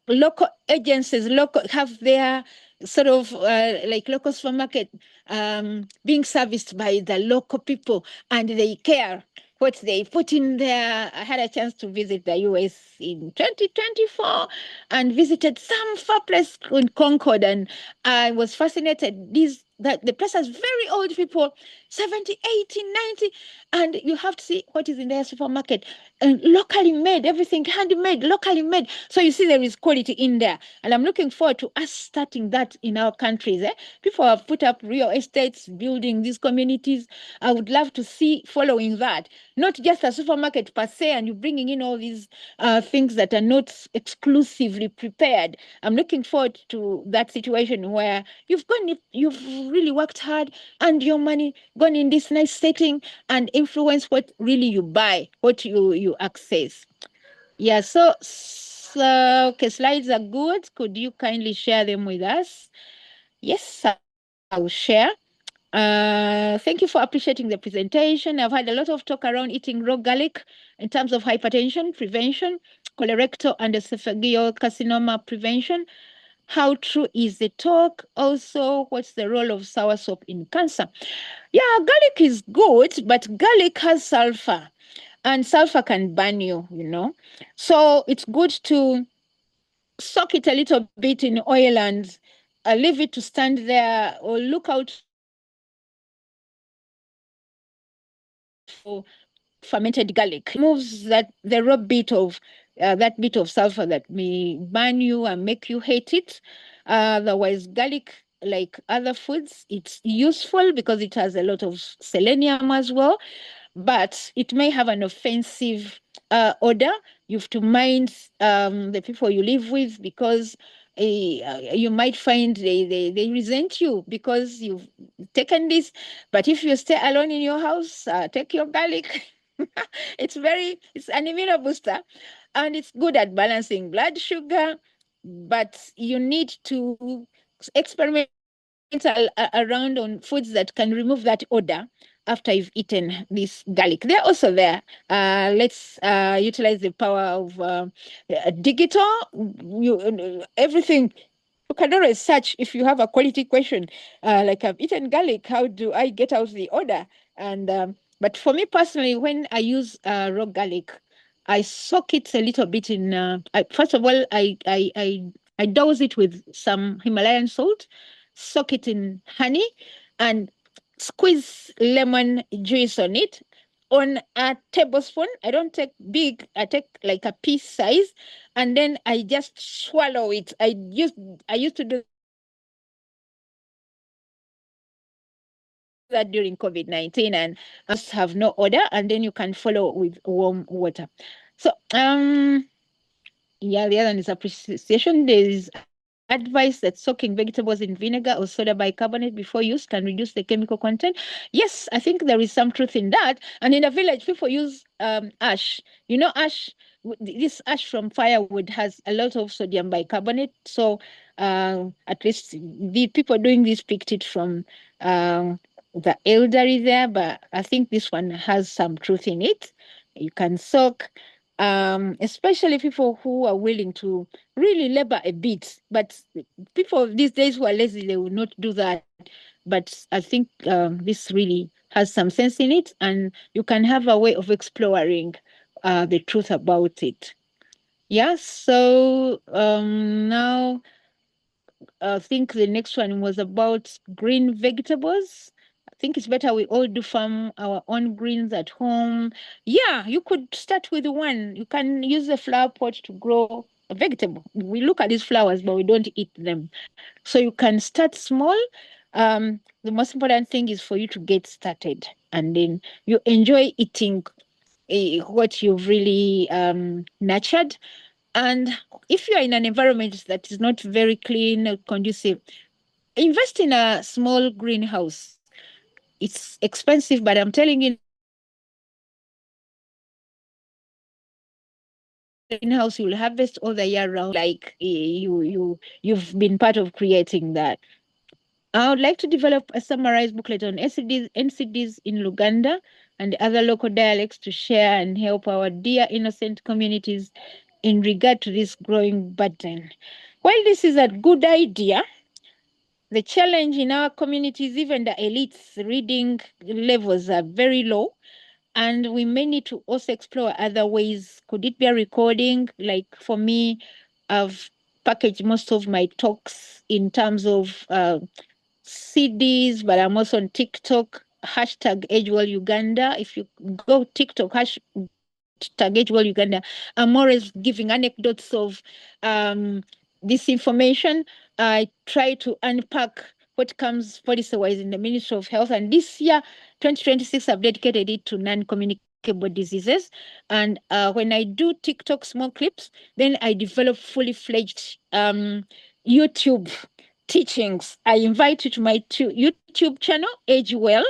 Local agencies have their sort of like local supermarket being serviced by the local people, and they care what they put in there. I had a chance to visit the US in 2024 and visited some far place in Concord, and I was fascinated. That the place has very old people, 70, 80, 90, and you have to see what is in their supermarket. locally made, everything handmade, locally made. So you see there is quality in there. And I'm looking forward to us starting that in our countries. People have put up real estates, building these communities. I would love to see following that, not just a supermarket per se, and you're bringing in all these things that are not exclusively prepared. I'm looking forward to that situation where you've really worked hard and your money gone in this nice setting and influence what really you buy, what you access. Yeah, so okay, slides are good. Could you kindly share them with us? Yes, I will share. Thank you for appreciating the presentation. I've had a lot of talk around eating raw garlic in terms of hypertension prevention, colorectal and esophageal carcinoma prevention. How true is the talk? Also, what's the role of soursop in cancer? Yeah, garlic is good, but garlic has sulfur, and sulfur can burn you. So it's good to soak it a little bit in oil and leave it to stand there, or look out for fermented garlic. Removes the raw bit of that bit of sulfur that may burn you and make you hate it. Otherwise, garlic, like other foods, it's useful because it has a lot of selenium as well, but it may have an offensive odor. You have to mind the people you live with, because you might find they resent you because you've taken this. But if you stay alone in your house, take your garlic. It's an immune booster, and it's good at balancing blood sugar, but you need to experiment around on foods that can remove that odor after you've eaten this garlic. They're also there. Let's utilize the power of digital. Everything. You can always search if you have a quality question, like I've eaten garlic, how do I get out the odor? And but for me personally, when I use raw garlic, I soak it a little bit in. First of all, I dose it with some Himalayan salt, soak it in honey, and squeeze lemon juice on it. On a tablespoon, I don't take big, I take like a pea size, and then I just swallow it. I used to do that during COVID-19, and just have no odor, and then you can follow with warm water. So yeah, the other one is appreciation. There is advice that soaking vegetables in vinegar or soda bicarbonate before use can reduce the chemical content. Yes, I think there is some truth in that. And in the village, people use ash. Ash. This ash from firewood has a lot of sodium bicarbonate. So at least the people doing this picked it from the elderly there, but I think this one has some truth in it. You can soak, especially people who are willing to really labor a bit. But people these days who are lazy, they will not do that. But I think this really has some sense in it, and you can have a way of exploring the truth about it. Yeah, so now I think the next one was about green vegetables. I think it's better we all do farm our own greens at home. Yeah, you could start with one. You can use a flower pot to grow a vegetable. We look at these flowers, but we don't eat them. So you can start small. The most important thing is for you to get started, and then you enjoy eating what you've really nurtured. And if you're in an environment that is not very clean or conducive, invest in a small greenhouse. It's expensive, but I'm telling you now, if you greenhouse, you'll harvest all the year round. Like you've been part of creating that. I would like to develop a summarized booklet on NCDs in Luganda and other local dialects to share and help our dear innocent communities in regard to this growing burden. While this is a good idea, the challenge in our communities, even the elites' reading levels are very low. And we may need to also explore other ways. Could it be a recording? Like for me, I've packaged most of my talks in terms of CDs, but I'm also on TikTok, hashtag AgeWellUganda. If you go TikTok, target well Uganda. I'm always giving anecdotes of this information. I try to unpack what comes policy-wise in the Ministry of Health. And this year, 2026, I've dedicated it to non-communicable diseases. And when I do TikTok small clips, then I develop fully fledged YouTube teachings. I invite you to my YouTube channel, Age Well,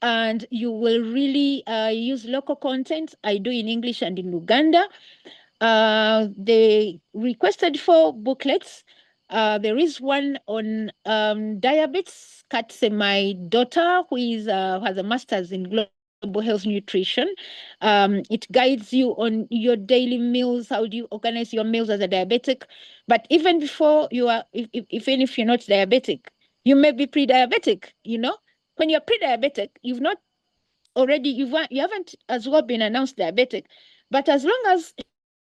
and you will really use local content. I do in English and in Luganda. They requested 4 booklets. There is one on diabetes. Katse, my daughter, who is has a master's in global health nutrition. It guides you on your daily meals. How do you organize your meals as a diabetic? But even before you are, even if you're not diabetic, you may be pre-diabetic. You know, when you're pre-diabetic, you've not already you haven't as well been announced diabetic, but as long as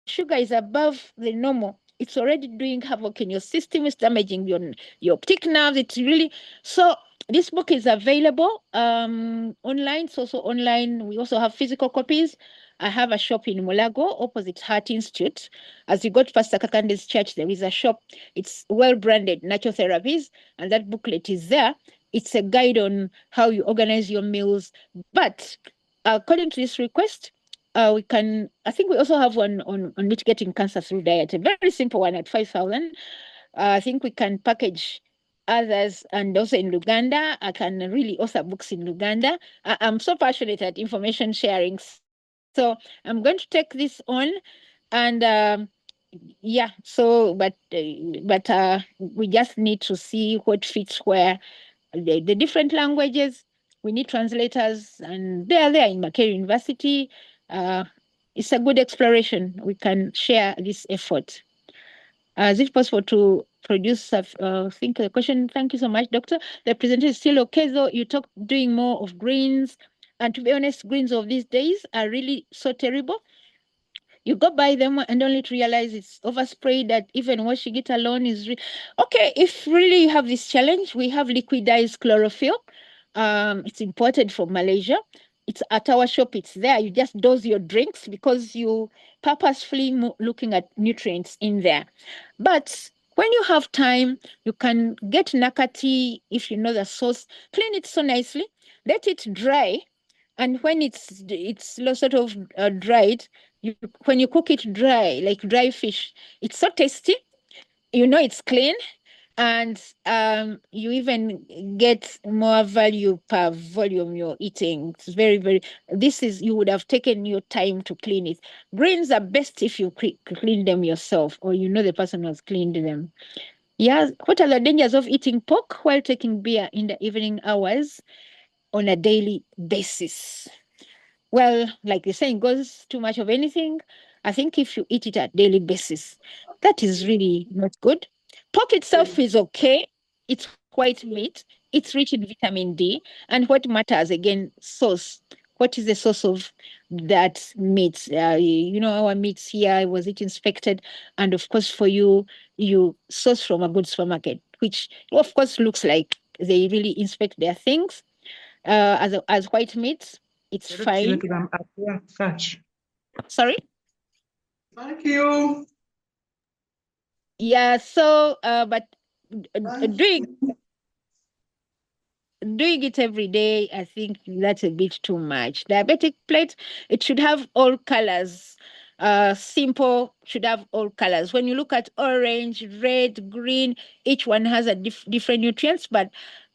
sugar is above the normal, it's already doing havoc in your system. It's damaging your optic nerves. It's really so. This book is available online. It's also online. We also have physical copies. I have a shop in Mulago opposite Heart Institute. As you go to Pastor Kakande's church, there is a shop. It's well branded, Natural Therapies, and that booklet is there. It's a guide on how you organize your meals. But according to this request, we can, I think we also have one on mitigating cancer through diet, a very simple one at 5,000. I think we can package others, and also in Luganda. I can really author books in Luganda. I'm so passionate at information sharing. So I'm going to take this on, and yeah, so, but we just need to see what fits where. The different languages, we need translators, and they are there in Makerere University. It's a good exploration. We can share this effort. Is it possible to produce, I think the question, thank you so much, Doctor. The presentation is still okay, though. You talk doing more of greens. And to be honest, greens of these days are really so terrible. You go buy them and only to realize it's oversprayed, that even washing it alone is okay. If really you have this challenge, we have liquidized chlorophyll. It's imported from Malaysia. It's at our shop. It's there. You just dose your drinks because you purposefully looking at nutrients in there. But when you have time, you can get nakati if you know the source. Clean it so nicely. Let it dry. And when it's sort of dried, when you cook it dry, like dry fish, it's so tasty. You know it's clean, and you even get more value per volume you're eating. It's very, very. This is, you would have taken your time to clean it. Greens are best if you clean them yourself, or you know the person who has cleaned them. Yeah. What are the dangers of eating pork while taking beer in the evening hours on a daily basis? Well, like the saying goes, too much of anything. I think if you eat it at daily basis, that is really not good. Pork itself is okay. It's white meat. It's rich in vitamin D. And what matters, again, source. What is the source of that meat? You know, our meats here, was it inspected? And of course, for you, you source from a good supermarket, which of course looks like they really inspect their things. As white meats, it's fine. Sorry? Thank you. Yeah, so but doing it every day, I think that's a bit too much. Diabetic plate, it should have all colors. Simple should have all colors. When you look at orange, red, green, each one has a different nutrients, but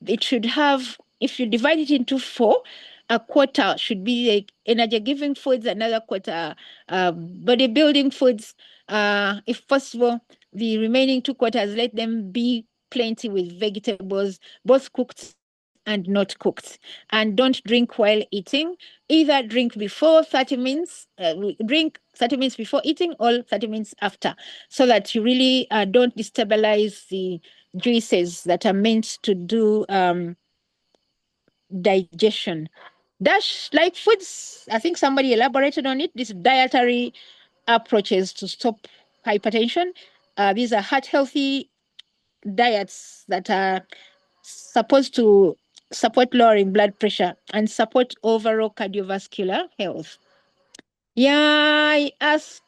it should have, if you divide it into 4, a quarter should be like energy giving foods, another quarter bodybuilding foods. If possible, the remaining 2 quarters, let them be plenty with vegetables, both cooked and not cooked. And don't drink while eating. Either drink before 30 minutes, drink 30 minutes before eating, or 30 minutes after, so that you really don't destabilize the juices that are meant to do digestion. Dash like foods, I think somebody elaborated on it, these dietary approaches to stop hypertension. These are heart healthy diets that are supposed to support lowering blood pressure and support overall cardiovascular health. Yeah, I ask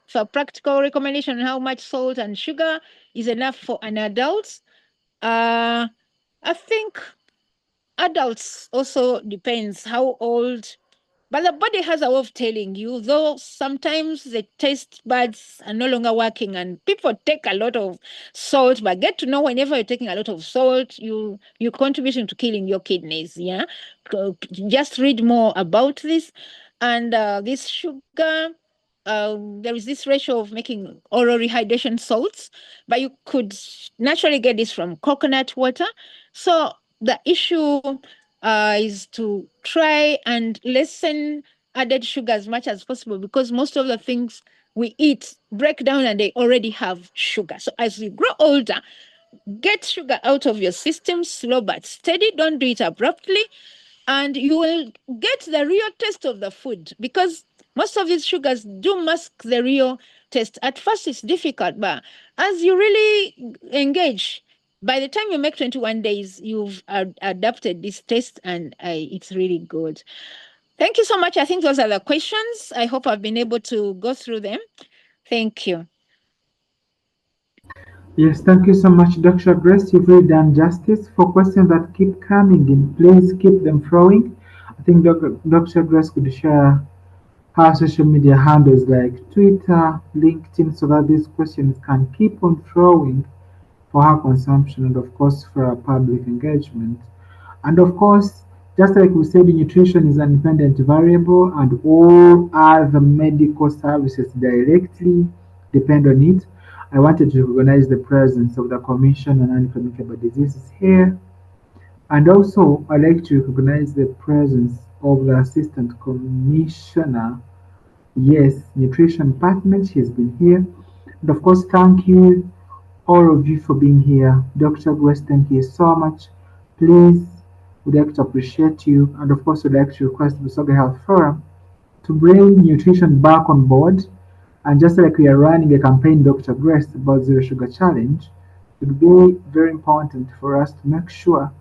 for practical recommendation on how much salt and sugar is enough for an adult. I think adults also depends how old, but the body has a way of telling you, though sometimes the taste buds are no longer working and people take a lot of salt, but get to know whenever you're taking a lot of salt, you're contributing to killing your kidneys. Yeah. Just read more about this. And this sugar, there is this ratio of making oral rehydration salts, but you could naturally get this from coconut water. So the issue is to try and lessen added sugar as much as possible, because most of the things we eat break down and they already have sugar. So as you grow older, get sugar out of your system, slow but steady. Don't do it abruptly, and you will get the real taste of the food, because most of these sugars do mask the real taste. At first, it's difficult, but as you really engage, by the time you make 21 days, you've adapted this taste, and it's really good. Thank you so much. I think those are the questions. I hope I've been able to go through them. Thank you. Yes, thank you so much, Dr. Grace. You've really done justice. For questions that keep coming in, please keep them flowing. I think Dr. Grace could share her social media handles like Twitter, LinkedIn, so that these questions can keep on flowing for her consumption and, of course, for our public engagement. And, of course, just like we said, nutrition is an independent variable and all other medical services directly depend on it. I wanted to recognize the presence of the Commission on Non-communicable Diseases here. And also, I'd like to recognize the presence of the Assistant Commissioner. Yes, Nutrition Department, she's been here. And of course, thank you all of you for being here. Dr. Grace, thank you so much. Please, we'd like to appreciate you. And of course, we'd like to request the Soga Health Forum to bring nutrition back on board. And just like we are running a campaign, Dr. Grace, about Zero Sugar Challenge, it would be very important for us to make sure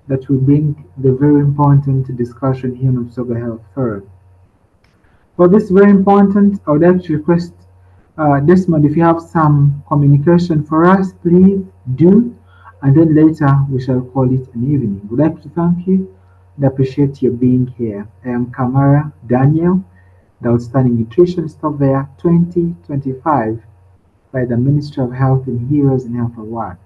that we bring the very important discussion here on Soga Health Forum. For this very important, I would like to request Desmond, if you have some communication for us, please do, and then later we shall call it an evening. Would like to thank you and appreciate your being here. I am Kamara Daniel, the Outstanding Nutritionist of the Year 2025 by the Ministry of Health and Heroes in Health Awards.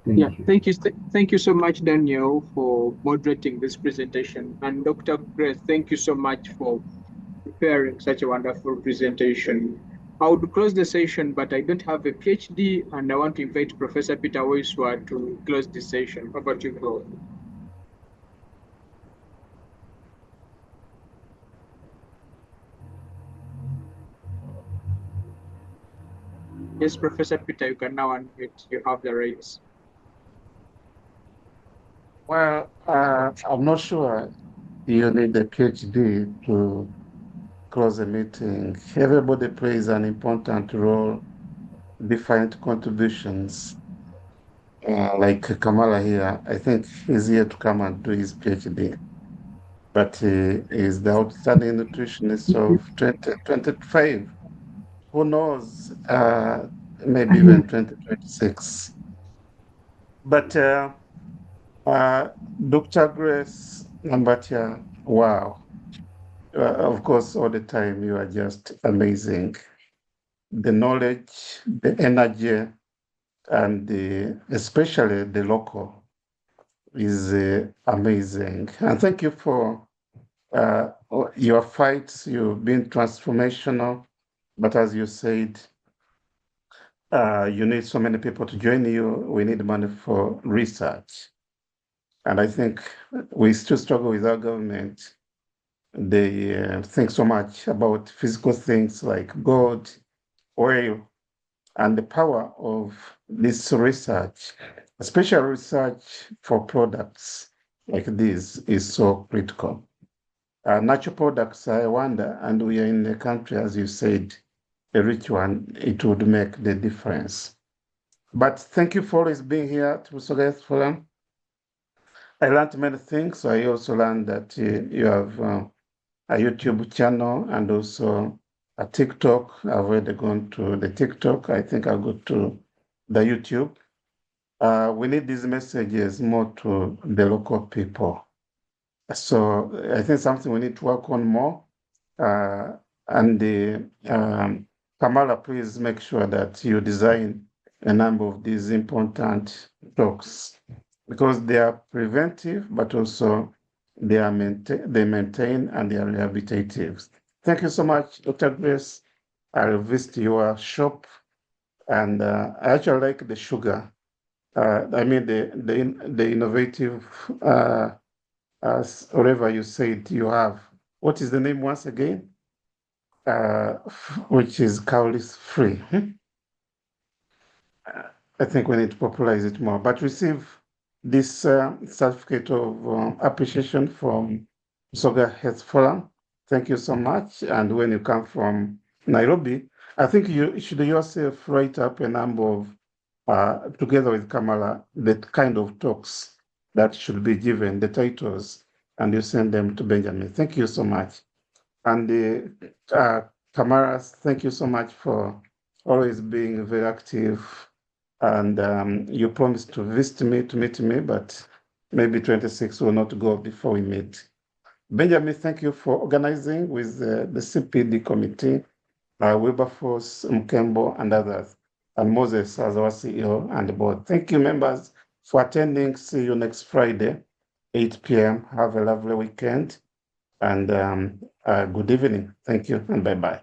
Thank you. Thank you so much, Daniel, for moderating this presentation. And Dr. Grace, thank you so much for preparing such a wonderful presentation. I would close the session, but I don't have a PhD, and I want to invite Professor Peter Woiswa to close the session. Over to you, Claude. Yes, Professor Peter, you can now unmute. You have the rights. Well, I'm not sure you need a PhD to close a meeting. Everybody plays an important role, different contributions. Like Kamala here, I think he's here to come and do his PhD, but he is the outstanding nutritionist of 2025. Who knows? Maybe even 2026. But Dr. Grace Nambatya, wow. Of course, all the time you are just amazing. The knowledge, the energy, and especially the local is amazing. And thank you for your fights. You've been transformational. But as you said, you need so many people to join you. We need money for research. And I think we still struggle with our government. They think so much about physical things like gold, oil, and the power of this research, especially research for products like this, is so critical. Natural products, I wonder, and we are in a country, as you said, a rich one, it would make the difference. But thank you for always being here at Busoga Forum. I learned many things. I also learned that you have a YouTube channel and also a TikTok. I've already gone to the TikTok. I think I'll go to the YouTube. We need these messages more to the local people. So I think something we need to work on more. And Kamala, please make sure that you design a number of these important talks because they are preventive, but also they maintain and they are rehabilitative. Thank you so much, Dr. Grace. I'll visit your shop, and I actually like the sugar. I mean the innovative, whatever you said you have. What is the name once again? Which is calories free. I think we need to popularize it more, but receive this certificate of appreciation from Soga Health Forum. Thank you so much. And when you come from Nairobi, I think you should yourself write up a number of, together with Kamala, the kind of talks that should be given, the titles, and you send them to Benjamin. Thank you so much. And Kamaras, thank you so much for always being very active. And you promised to visit me, to meet me, but maybe 26 will not go before we meet. Benjamin, thank you for organizing with the CPD committee, Wilberforce, Mkembo, and others, and Moses as our CEO and the board. Thank you, members, for attending. See you next Friday, 8 p.m. Have a lovely weekend and good evening. Thank you and bye-bye.